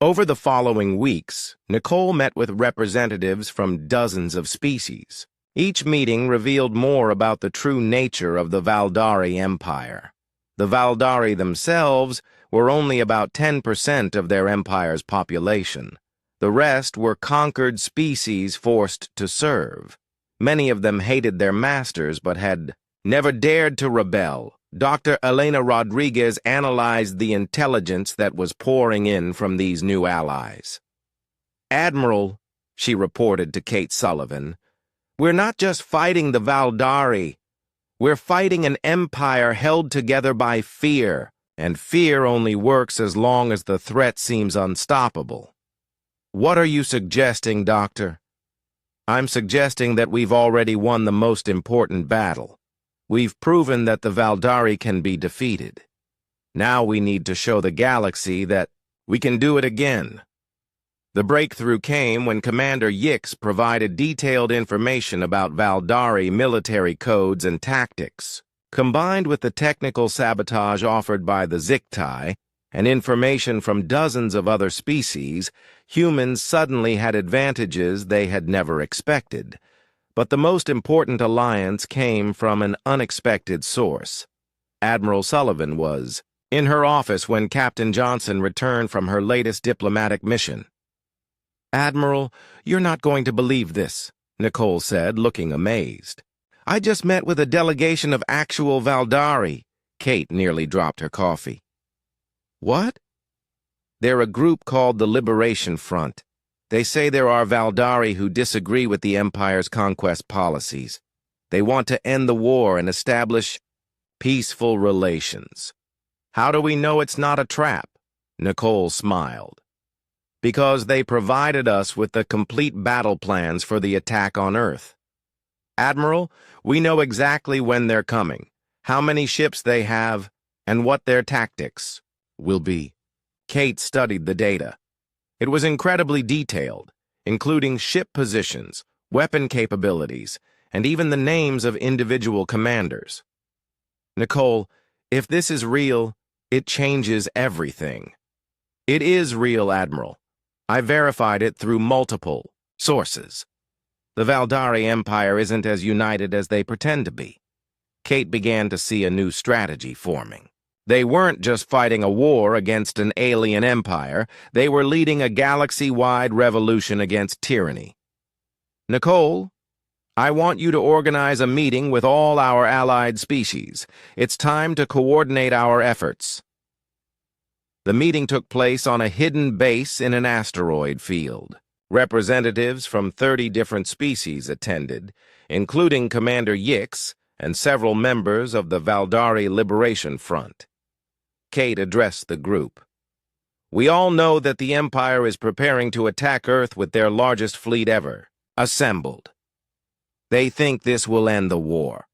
Over the following weeks, Nicole met with representatives from dozens of species. Each meeting revealed more about the true nature of the Valdari Empire. The Valdari themselves were only about 10% of their empire's population. The rest were conquered species forced to serve. Many of them hated their masters but had never dared to rebel. Dr. Elena Rodriguez analyzed the intelligence that was pouring in from these new allies. "Admiral," she reported to Kate Sullivan, "we're not just fighting the Valdari. We're fighting an empire held together by fear, and fear only works as long as the threat seems unstoppable." "What are you suggesting, Doctor?" "I'm suggesting that we've already won the most important battle. We've proven that the Valdari can be defeated. Now we need to show the galaxy that we can do it again." The breakthrough came when Commander Yix provided detailed information about Valdari military codes and tactics. Combined with the technical sabotage offered by the Ziktai and information from dozens of other species, humans suddenly had advantages they had never expected. But the most important alliance came from an unexpected source. Admiral Sullivan was in her office when Captain Johnson returned from her latest diplomatic mission. "Admiral, you're not going to believe this," Nicole said, looking amazed. "I just met with a delegation of actual Valdari." Kate nearly dropped her coffee. "What?" "They're a group called the Liberation Front. They say there are Valdari who disagree with the Empire's conquest policies. They want to end the war and establish peaceful relations." "How do we know it's not a trap?" Nicole smiled. "Because they provided us with the complete battle plans for the attack on Earth. Admiral, we know exactly when they're coming, how many ships they have, and what their tactics will be." Kate studied the data. It was incredibly detailed, including ship positions, weapon capabilities, and even the names of individual commanders. "Nicole, if this is real, it changes everything." "It is real, Admiral. I verified it through multiple sources. The Valdari Empire isn't as united as they pretend to be." Kate began to see a new strategy forming. They weren't just fighting a war against an alien empire, they were leading a galaxy-wide revolution against tyranny. "Nicole, I want you to organize a meeting with all our allied species. It's time to coordinate our efforts." The meeting took place on a hidden base in an asteroid field. Representatives from 30 different species attended, including Commander Yix and several members of the Valdari Liberation Front. Kate addressed the group. "We all know that the Empire is preparing to attack Earth with their largest fleet ever, assembled. They think this will end the war."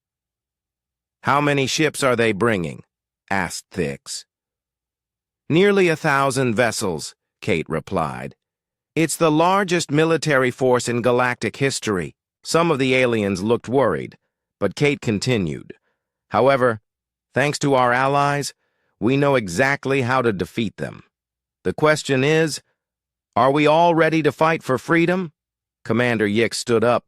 "How many ships are they bringing?" asked Thix. "Nearly 1,000 vessels," Kate replied. "It's the largest military force in galactic history." Some of the aliens looked worried, but Kate continued. "However, thanks to our allies, we know exactly how to defeat them. The question is, are we all ready to fight for freedom?" Commander Yix stood up.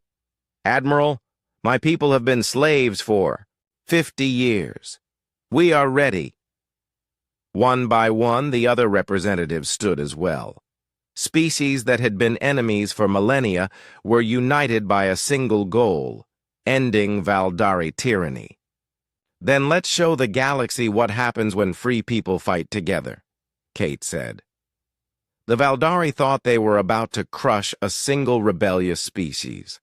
"Admiral, my people have been slaves for 50 years. We are ready." One by one, the other representatives stood as well. Species that had been enemies for millennia were united by a single goal: ending Valdari tyranny. "Then let's show the galaxy what happens when free people fight together," Kate said. The Valdari thought they were about to crush a single rebellious species.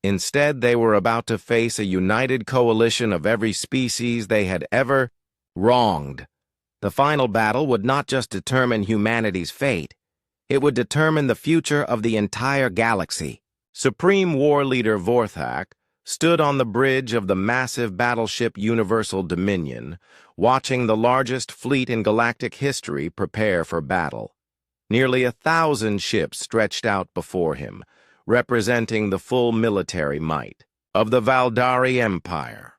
Instead, they were about to face a united coalition of every species they had ever wronged. The final battle would not just determine humanity's fate, it would determine the future of the entire galaxy. Supreme War Leader Vorthak stood on the bridge of the massive battleship Universal Dominion, watching the largest fleet in galactic history prepare for battle. Nearly 1,000 ships stretched out before him, representing the full military might of the Valdari Empire.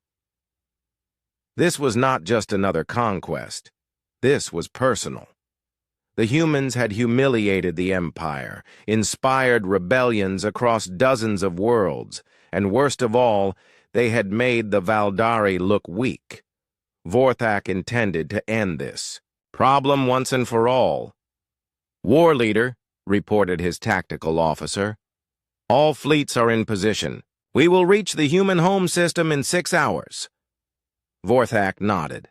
This was not just another conquest. This was personal. The humans had humiliated the Empire, inspired rebellions across dozens of worlds, and worst of all, they had made the Valdari look weak. Vorthak intended to end this problem once and for all. "War Leader," reported his tactical officer, "all fleets are in position. We will reach the human home system in 6 hours." Vorthak nodded.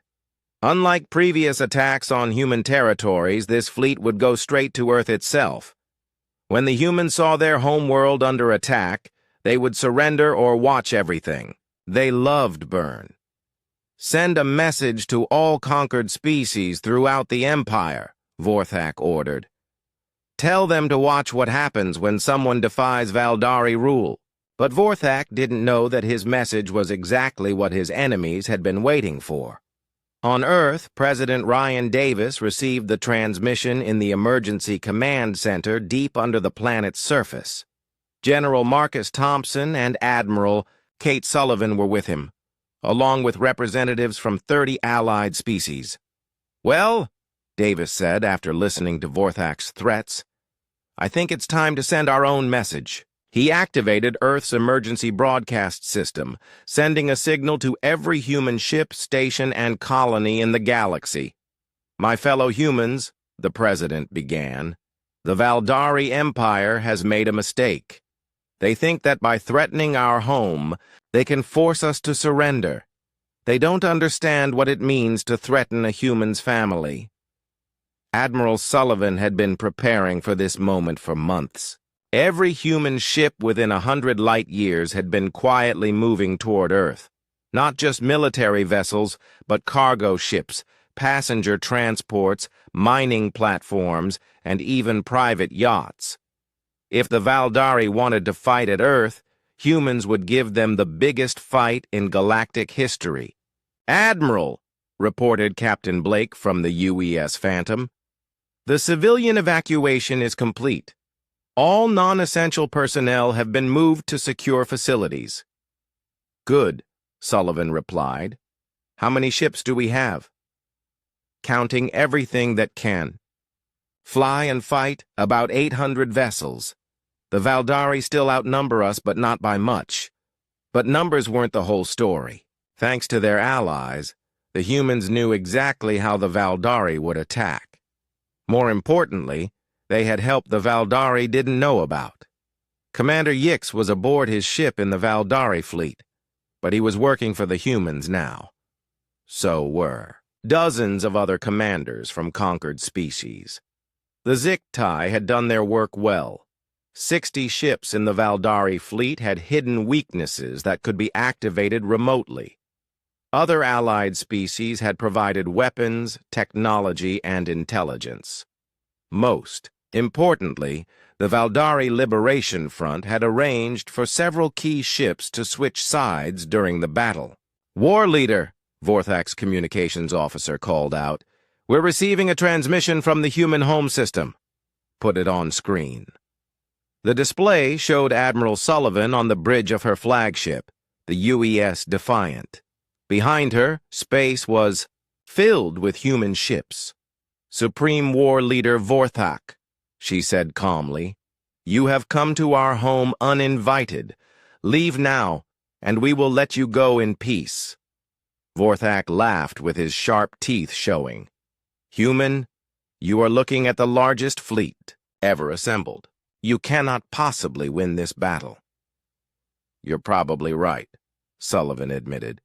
Unlike previous attacks on human territories, this fleet would go straight to Earth itself. When the humans saw their homeworld under attack, they would surrender or watch everything. They loved burn. "Send a message to all conquered species throughout the Empire," Vorthak ordered. "Tell them to watch what happens when someone defies Valdari rule." But Vorthak didn't know that his message was exactly what his enemies had been waiting for. On Earth, President Ryan Davis received the transmission in the Emergency Command Center deep under the planet's surface. General Marcus Thompson and Admiral Kate Sullivan were with him, along with representatives from 30 allied species. "Well," Davis said after listening to Vorthak's threats, "I think it's time to send our own message." He activated Earth's emergency broadcast system, sending a signal to every human ship, station, and colony in the galaxy. "My fellow humans," the president began, "the Valdari Empire has made a mistake. They think that by threatening our home, they can force us to surrender. They don't understand what it means to threaten a human's family." Admiral Sullivan had been preparing for this moment for months. Every human ship within 100 light years had been quietly moving toward Earth. Not just military vessels, but cargo ships, passenger transports, mining platforms, and even private yachts. If the Valdari wanted to fight at Earth, humans would give them the biggest fight in galactic history. "Admiral," reported Captain Blake from the UES Phantom, "the civilian evacuation is complete. All non-essential personnel have been moved to secure facilities." "Good," Sullivan replied. "How many ships do we have?" "Counting everything that can. Fly and fight, about 800 vessels. The Valdari still outnumber us, but not by much. But numbers weren't the whole story. Thanks to their allies, the humans knew exactly how the Valdari would attack. More importantly, they had help the Valdari didn't know about. Commander Yix was aboard his ship in the Valdari fleet, but he was working for the humans now. So were dozens of other commanders from conquered species. The Ziktai had done their work well. 60 ships in the Valdari fleet had hidden weaknesses that could be activated remotely. Other allied species had provided weapons, technology, and intelligence. Most importantly, the Valdari Liberation Front had arranged for several key ships to switch sides during the battle. "War Leader," Vorthak's communications officer called out, "we're receiving a transmission from the human home system." Put it on screen. The display showed Admiral Sullivan on the bridge of her flagship, the UES Defiant. Behind her, space was filled with human ships. "Supreme War Leader Vorthak," she said calmly, "you have come to our home uninvited. Leave now, and we will let you go in peace." Vorthak laughed with his sharp teeth showing. "Human, you are looking at the largest fleet ever assembled. You cannot possibly win this battle." "You're probably right," Sullivan admitted.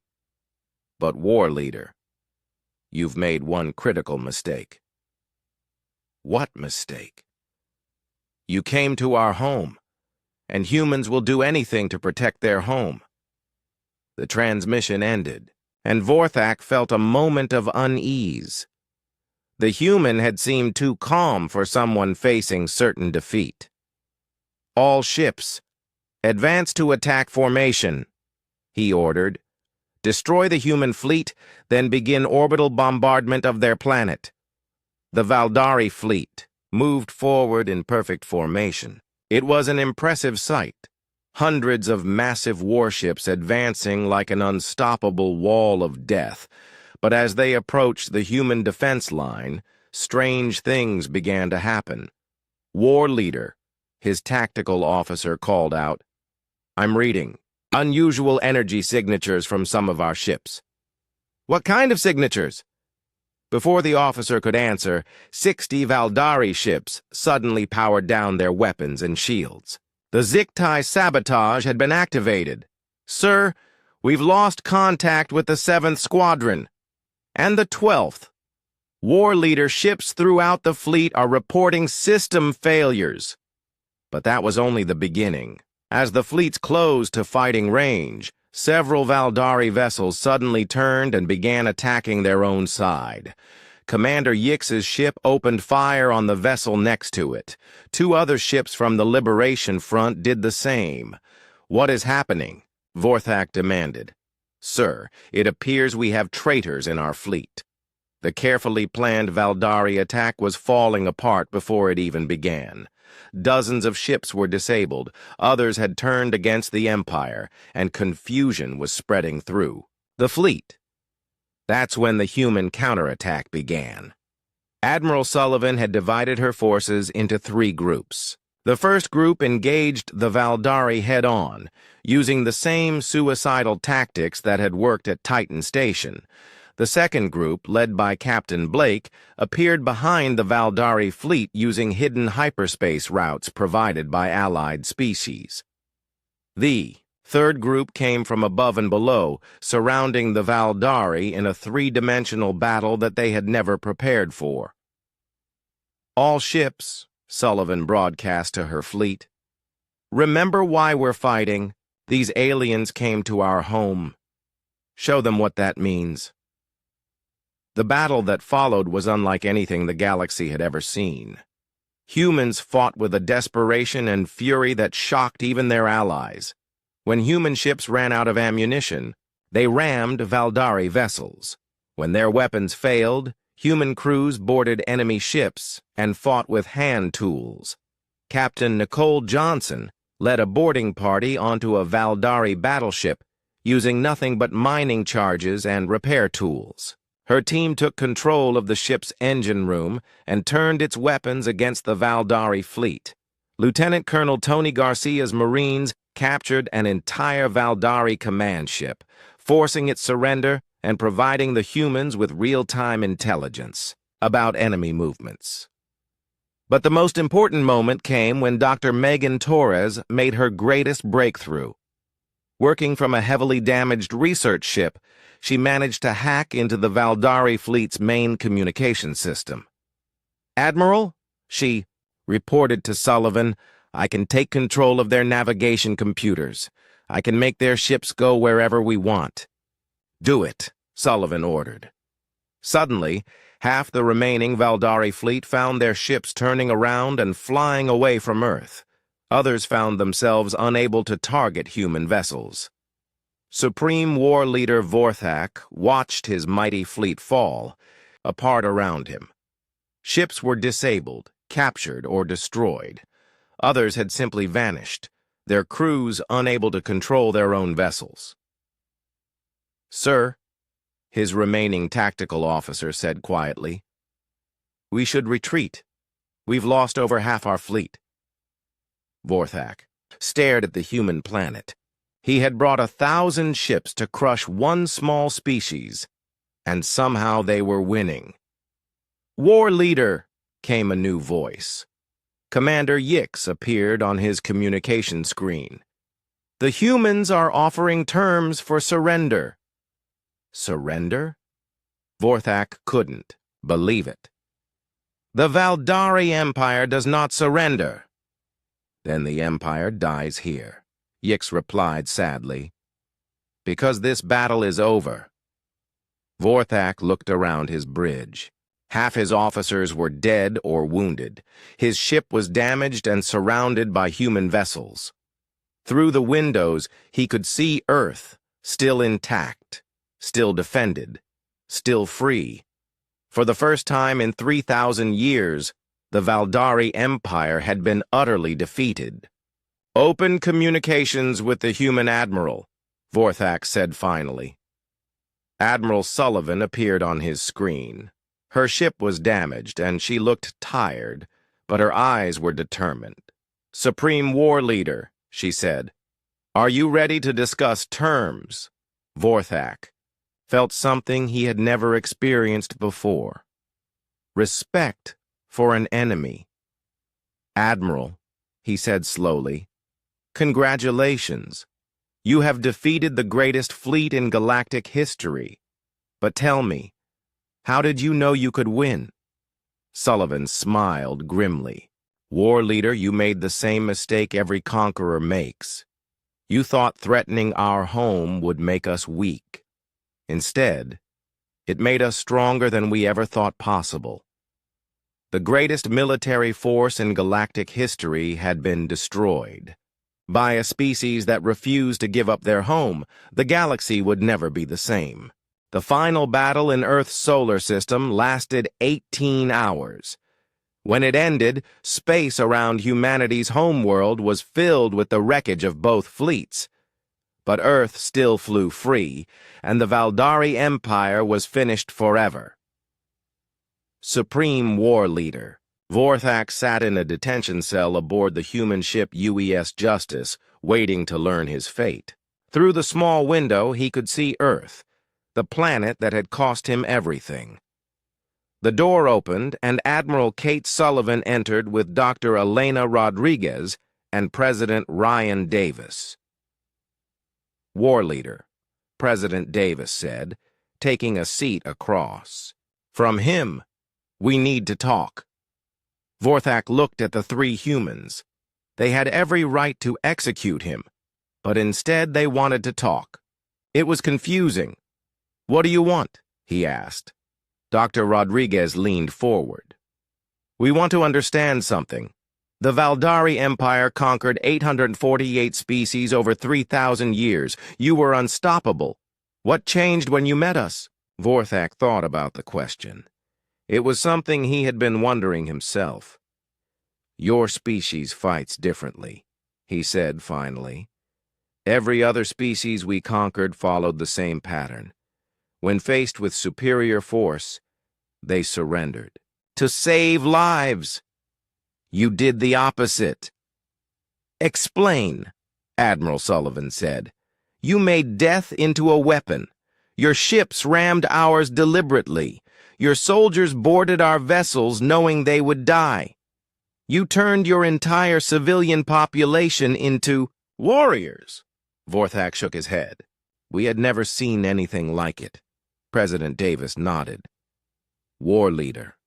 "But War Leader, you've made one critical mistake." "What mistake?" "You came to our home, and humans will do anything to protect their home." The transmission ended, and Vorthak felt a moment of unease. The human had seemed too calm for someone facing certain defeat. "All ships, advance to attack formation," he ordered. "Destroy the human fleet, then begin orbital bombardment of their planet." The Valdari fleet moved forward in perfect formation. It was an impressive sight. Hundreds of massive warships advancing like an unstoppable wall of death. But as they approached the human defense line, strange things began to happen. War leader, his tactical officer, called out, "I'm reading unusual energy signatures from some of our ships." "What kind of signatures?" Before the officer could answer, 60 Valdari ships suddenly powered down their weapons and shields. The Ziktai sabotage had been activated. "Sir, we've lost contact with the 7th Squadron and the 12th. War leader ships throughout the fleet are reporting system failures." But that was only the beginning. As the fleets closed to fighting range, several Valdari vessels suddenly turned and began attacking their own side. Commander Yix's ship opened fire on the vessel next to it. 2 other ships from the Liberation Front did the same. "What is happening?" Vorthak demanded. "Sir, it appears we have traitors in our fleet." The carefully planned Valdari attack was falling apart before it even began. Dozens of ships were disabled, others had turned against the Empire, and confusion was spreading through the fleet. That's when the human counterattack began. Admiral Sullivan had divided her forces into 3 groups. The first group engaged the Valdari head-on, using the same suicidal tactics that had worked at Titan Station. The second group, led by Captain Blake, appeared behind the Valdari fleet using hidden hyperspace routes provided by allied species. The third group came from above and below, surrounding the Valdari in a 3-dimensional battle that they had never prepared for. "All ships," Sullivan broadcast to her fleet, "remember why we're fighting. These aliens came to our home. Show them what that means." The battle that followed was unlike anything the galaxy had ever seen. Humans fought with a desperation and fury that shocked even their allies. When human ships ran out of ammunition, they rammed Valdari vessels. When their weapons failed, human crews boarded enemy ships and fought with hand tools. Captain Nicole Johnson led a boarding party onto a Valdari battleship using nothing but mining charges and repair tools. Her team took control of the ship's engine room and turned its weapons against the Valdari fleet. Lieutenant Colonel Tony Garcia's Marines captured an entire Valdari command ship, forcing its surrender and providing the humans with real-time intelligence about enemy movements. But the most important moment came when Dr. Megan Torres made her greatest breakthrough. Working from a heavily damaged research ship, she managed to hack into the Valdari fleet's main communication system. "Admiral," she reported to Sullivan, "I can take control of their navigation computers. I can make their ships go wherever we want." "Do it," Sullivan ordered. Suddenly, half the remaining Valdari fleet found their ships turning around and flying away from Earth. Others found themselves unable to target human vessels. Supreme War Leader Vorthak watched his mighty fleet fall, apart around him. Ships were disabled, captured, or destroyed. Others had simply vanished, their crews unable to control their own vessels. "Sir," his remaining tactical officer said quietly, "we should retreat. We've lost over half our fleet." Vorthak stared at the human planet. He had brought 1,000 ships to crush one small species, and somehow they were winning. "War Leader," came a new voice. Commander Yix appeared on his communication screen. "The humans are offering terms for surrender." Surrender? Vorthak couldn't believe it. "The Valdari Empire does not surrender." "Then the Empire dies here," Yix replied sadly. "Because this battle is over." Vorthak looked around his bridge. Half his officers were dead or wounded. His ship was damaged and surrounded by human vessels. Through the windows, he could see Earth, still intact, still defended, still free. For the first time in 3,000 years, the Valdari Empire had been utterly defeated. "Open communications with the human admiral," Vorthak said finally. Admiral Sullivan appeared on his screen. Her ship was damaged, and she looked tired, but her eyes were determined. "Supreme War Leader," she said, "are you ready to discuss terms?" Vorthak felt something he had never experienced before. Respect for an enemy. "Admiral," he said slowly, "congratulations. You have defeated the greatest fleet in galactic history. But tell me, how did you know you could win?" Sullivan smiled grimly. "War Leader, you made the same mistake every conqueror makes. You thought threatening our home would make us weak. Instead, it made us stronger than we ever thought possible. The greatest military force in galactic history had been destroyed. By a species that refused to give up their home, the galaxy would never be the same. The final battle in Earth's solar system lasted 18 hours. When it ended, space around humanity's homeworld was filled with the wreckage of both fleets. But Earth still flew free, and the Valdari Empire was finished forever." Supreme War Leader. Vorthak sat in a detention cell aboard the human ship UES Justice, waiting to learn his fate. Through the small window, he could see Earth, the planet that had cost him everything. The door opened, and Admiral Kate Sullivan entered with Dr. Elena Rodriguez and President Ryan Davis. "War Leader," President Davis said, taking a seat across. "From him, we need to talk." Vorthak looked at the three humans. They had every right to execute him, but instead they wanted to talk. It was confusing. "What do you want?" he asked. Dr. Rodriguez leaned forward. "We want to understand something. The Valdari Empire conquered 848 species over 3,000 years. You were unstoppable. What changed when you met us?" Vorthak thought about the question. It was something he had been wondering himself. "Your species fights differently," he said finally. "Every other species we conquered followed the same pattern. When faced with superior force, they surrendered. To save lives. You did the opposite." "Explain," Admiral Sullivan said. "You made death into a weapon. Your ships rammed ours deliberately. Your soldiers boarded our vessels knowing they would die. You turned your entire civilian population into warriors." Vorthak shook his head. "We had never seen anything like it." President Davis nodded. "War Leader,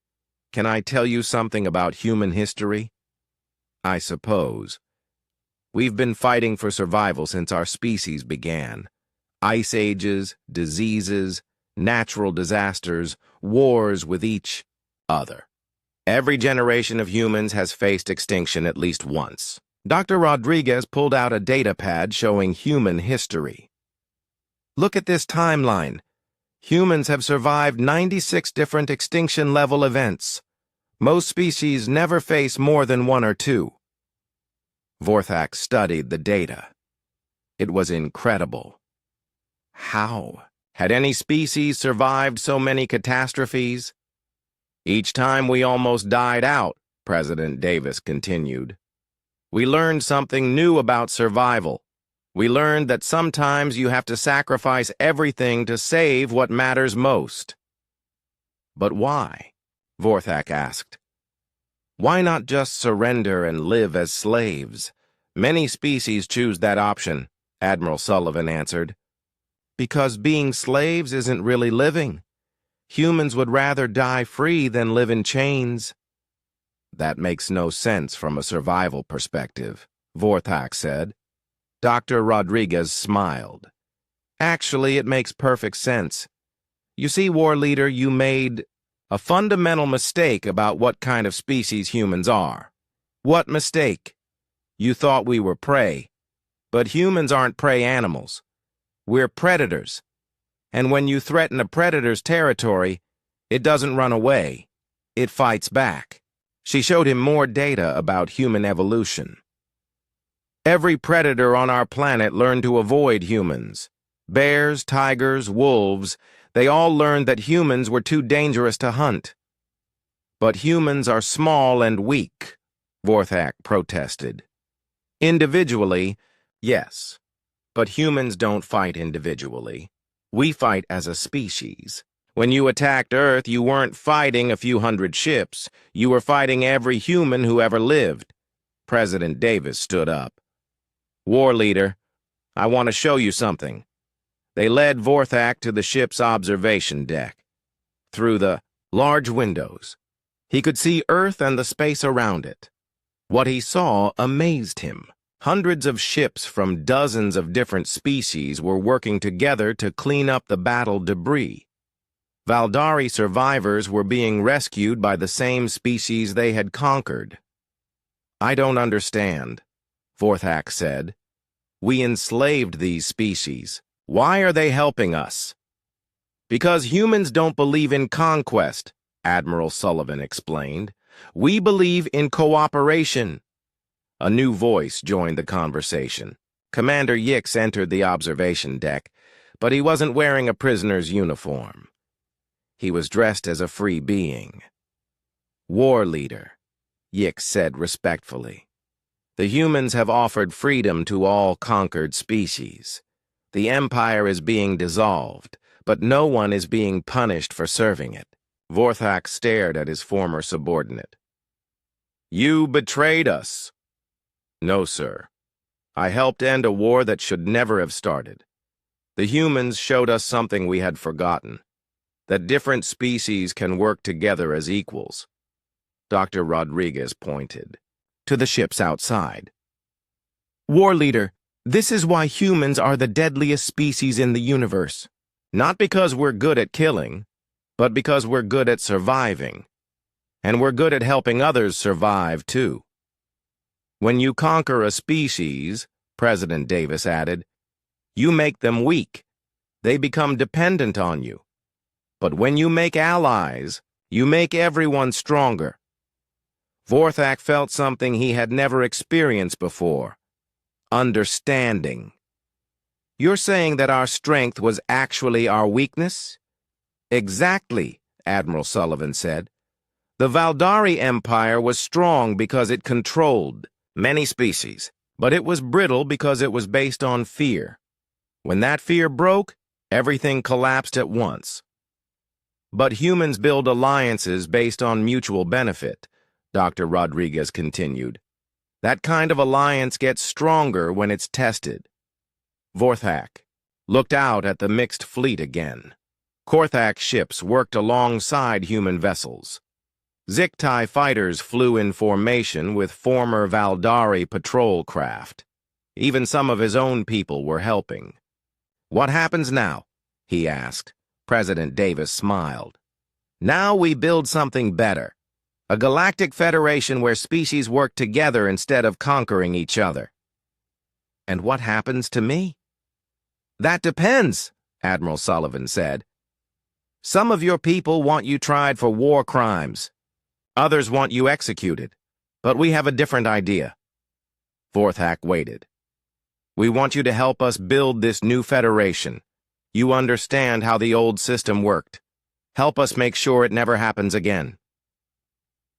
can I tell you something about human history?" "I suppose. We've been fighting for survival since our species began. Ice ages, diseases, natural disasters, wars with each other. Every generation of humans has faced extinction at least once." Dr. Rodriguez pulled out a data pad showing human history. "Look at this timeline. Humans have survived 96 different extinction-level events. Most species never face more than one or two." Vorthak studied the data. It was incredible. How had any species survived so many catastrophes? "Each time we almost died out," President Davis continued, "we learned something new about survival. We learned that sometimes you have to sacrifice everything to save what matters most." "But why?" Vorthak asked. "Why not just surrender and live as slaves?" "Many species choose that option," Admiral Sullivan answered. "Because being slaves isn't really living. Humans would rather die free than live in chains." "That makes no sense from a survival perspective," Vorthak said. Dr. Rodriguez smiled. "Actually, it makes perfect sense. You see, War Leader, you made A fundamental mistake about what kind of species humans are. What mistake? You thought we were prey. But humans aren't prey animals. We're predators. And when you threaten a predator's territory, it doesn't run away. It fights back. She showed him more data about human evolution. Every predator on our planet learned to avoid humans. Bears, tigers, wolves, they all learned that humans were too dangerous to hunt. But humans are small and weak, Vorthak protested. Individually, yes. But humans don't fight individually. We fight as a species. When you attacked Earth, you weren't fighting a few hundred ships. You were fighting every human who ever lived. President Davis stood up. War leader, I want to show you something. They led Vorthak to the ship's observation deck. Through the large windows, he could see Earth and the space around it. What he saw amazed him. Hundreds of ships from dozens of different species were working together to clean up the battle debris. Valdari survivors were being rescued by the same species they had conquered. I don't understand, Vorthak said. We enslaved these species. Why are they helping us? Because humans don't believe in conquest, Admiral Sullivan explained. We believe in cooperation. A new voice joined the conversation. Commander Yix entered the observation deck, but he wasn't wearing a prisoner's uniform. He was dressed as a free being. War leader, Yix said respectfully. The humans have offered freedom to all conquered species. The Empire is being dissolved, but no one is being punished for serving it. Vorthak stared at his former subordinate. You betrayed us. No, sir. I helped end a war that should never have started. The humans showed us something we had forgotten, that different species can work together as equals. Dr. Rodriguez pointed to the ships outside. War leader, this is why humans are the deadliest species in the universe. Not because we're good at killing, but because we're good at surviving. And we're good at helping others survive, too. When you conquer a species, President Davis added, you make them weak. They become dependent on you. But when you make allies, you make everyone stronger. Vorthak felt something he had never experienced before. Understanding. You're saying that our strength was actually our weakness? Exactly, Admiral Sullivan said. The Valdari Empire was strong because it controlled many species, but it was brittle because it was based on fear. When that fear broke, everything collapsed at once. But humans build alliances based on mutual benefit, Dr. Rodriguez continued. That kind of alliance gets stronger when it's tested. Vorthak looked out at the mixed fleet again. Korthak ships worked alongside human vessels. Ziktai fighters flew in formation with former Valdari patrol craft. Even some of his own people were helping. What happens now? He asked. President Davis smiled. Now we build something better. A galactic federation where species work together instead of conquering each other. And what happens to me? That depends, Admiral Sullivan said. Some of your people want you tried for war crimes. Others want you executed. But we have a different idea. Vorthak waited. We want you to help us build this new federation. You understand how the old system worked. Help us make sure it never happens again.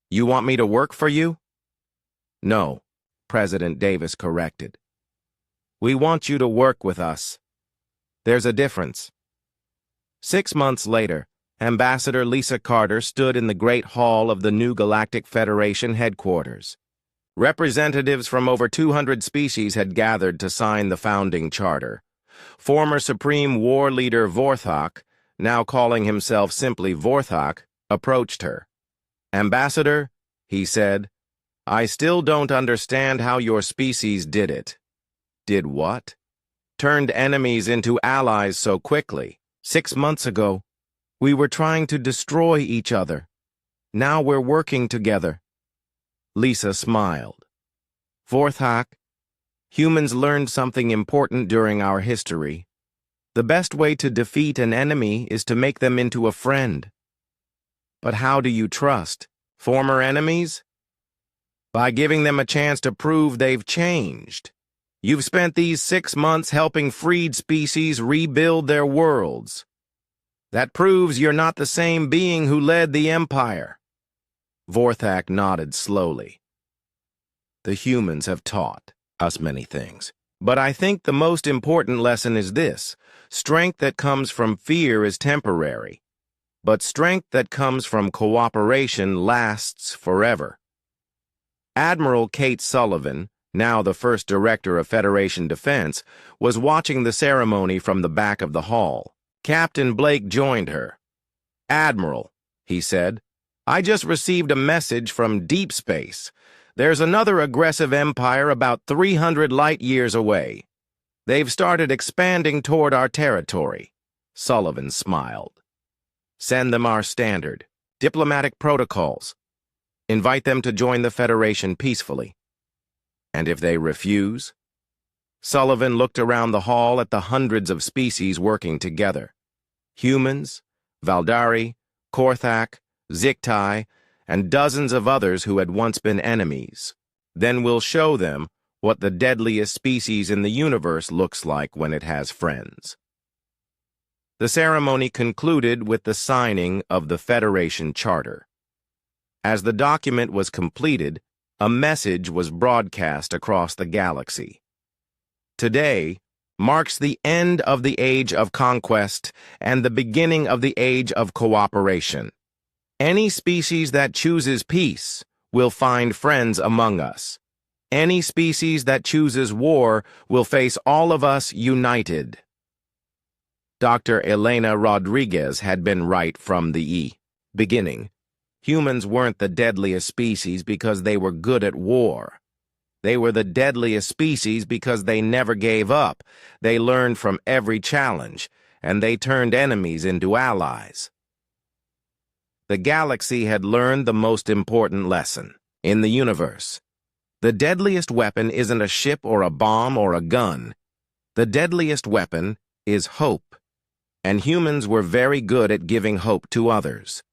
You want me to work for you? No, President Davis corrected. We want you to work with us. There's a difference. 6 months later, Ambassador Lisa Carter stood in the Great Hall of the new Galactic Federation headquarters. Representatives from over 200 species had gathered to sign the founding charter. Former Supreme War Leader Vorthak, now calling himself simply Vorthak, approached her. Ambassador, he said, I still don't understand how your species did it. Did what? Turned enemies into allies so quickly. 6 months ago, We were trying to destroy each other. Now we're working together. Lisa smiled. Vorthak, humans learned something important during our history. The best way to defeat an enemy is to make them into a friend. But how do you trust former enemies? By giving them a chance to prove they've changed. You've spent these 6 months helping freed species rebuild their worlds. That proves you're not the same being who led the Empire. Vorthak nodded slowly. The humans have taught us many things, but I think the most important lesson is this: strength that comes from fear is temporary, but strength that comes from cooperation lasts forever. Admiral Kate Sullivan, now the first director of Federation Defense, was watching the ceremony from the back of the hall. Captain Blake joined her. "Admiral," he said, "I just received a message from deep space. There's another aggressive empire about 300 light-years away. They've started expanding toward our territory." Sullivan smiled. "Send them our standard diplomatic protocols. Invite them to join the Federation peacefully. And if they refuse?" Sullivan looked around the hall at the hundreds of species working together. Humans, Valdari, Korthak, Ziktai, and dozens of others who had once been enemies. Then we'll show them what the deadliest species in the universe looks like when it has friends. The ceremony concluded with the signing of the Federation Charter. As the document was completed, a message was broadcast across the galaxy. Today marks the end of the age of conquest and the beginning of the age of cooperation. Any species that chooses peace will find friends among us. Any species that chooses war will face all of us united. Dr. Elena Rodriguez had been right from the beginning. Humans weren't the deadliest species because they were good at war. They were the deadliest species because they never gave up. They learned from every challenge, and they turned enemies into allies. The galaxy had learned the most important lesson in the universe. The deadliest weapon isn't a ship or a bomb or a gun. The deadliest weapon is hope, and humans were very good at giving hope to others.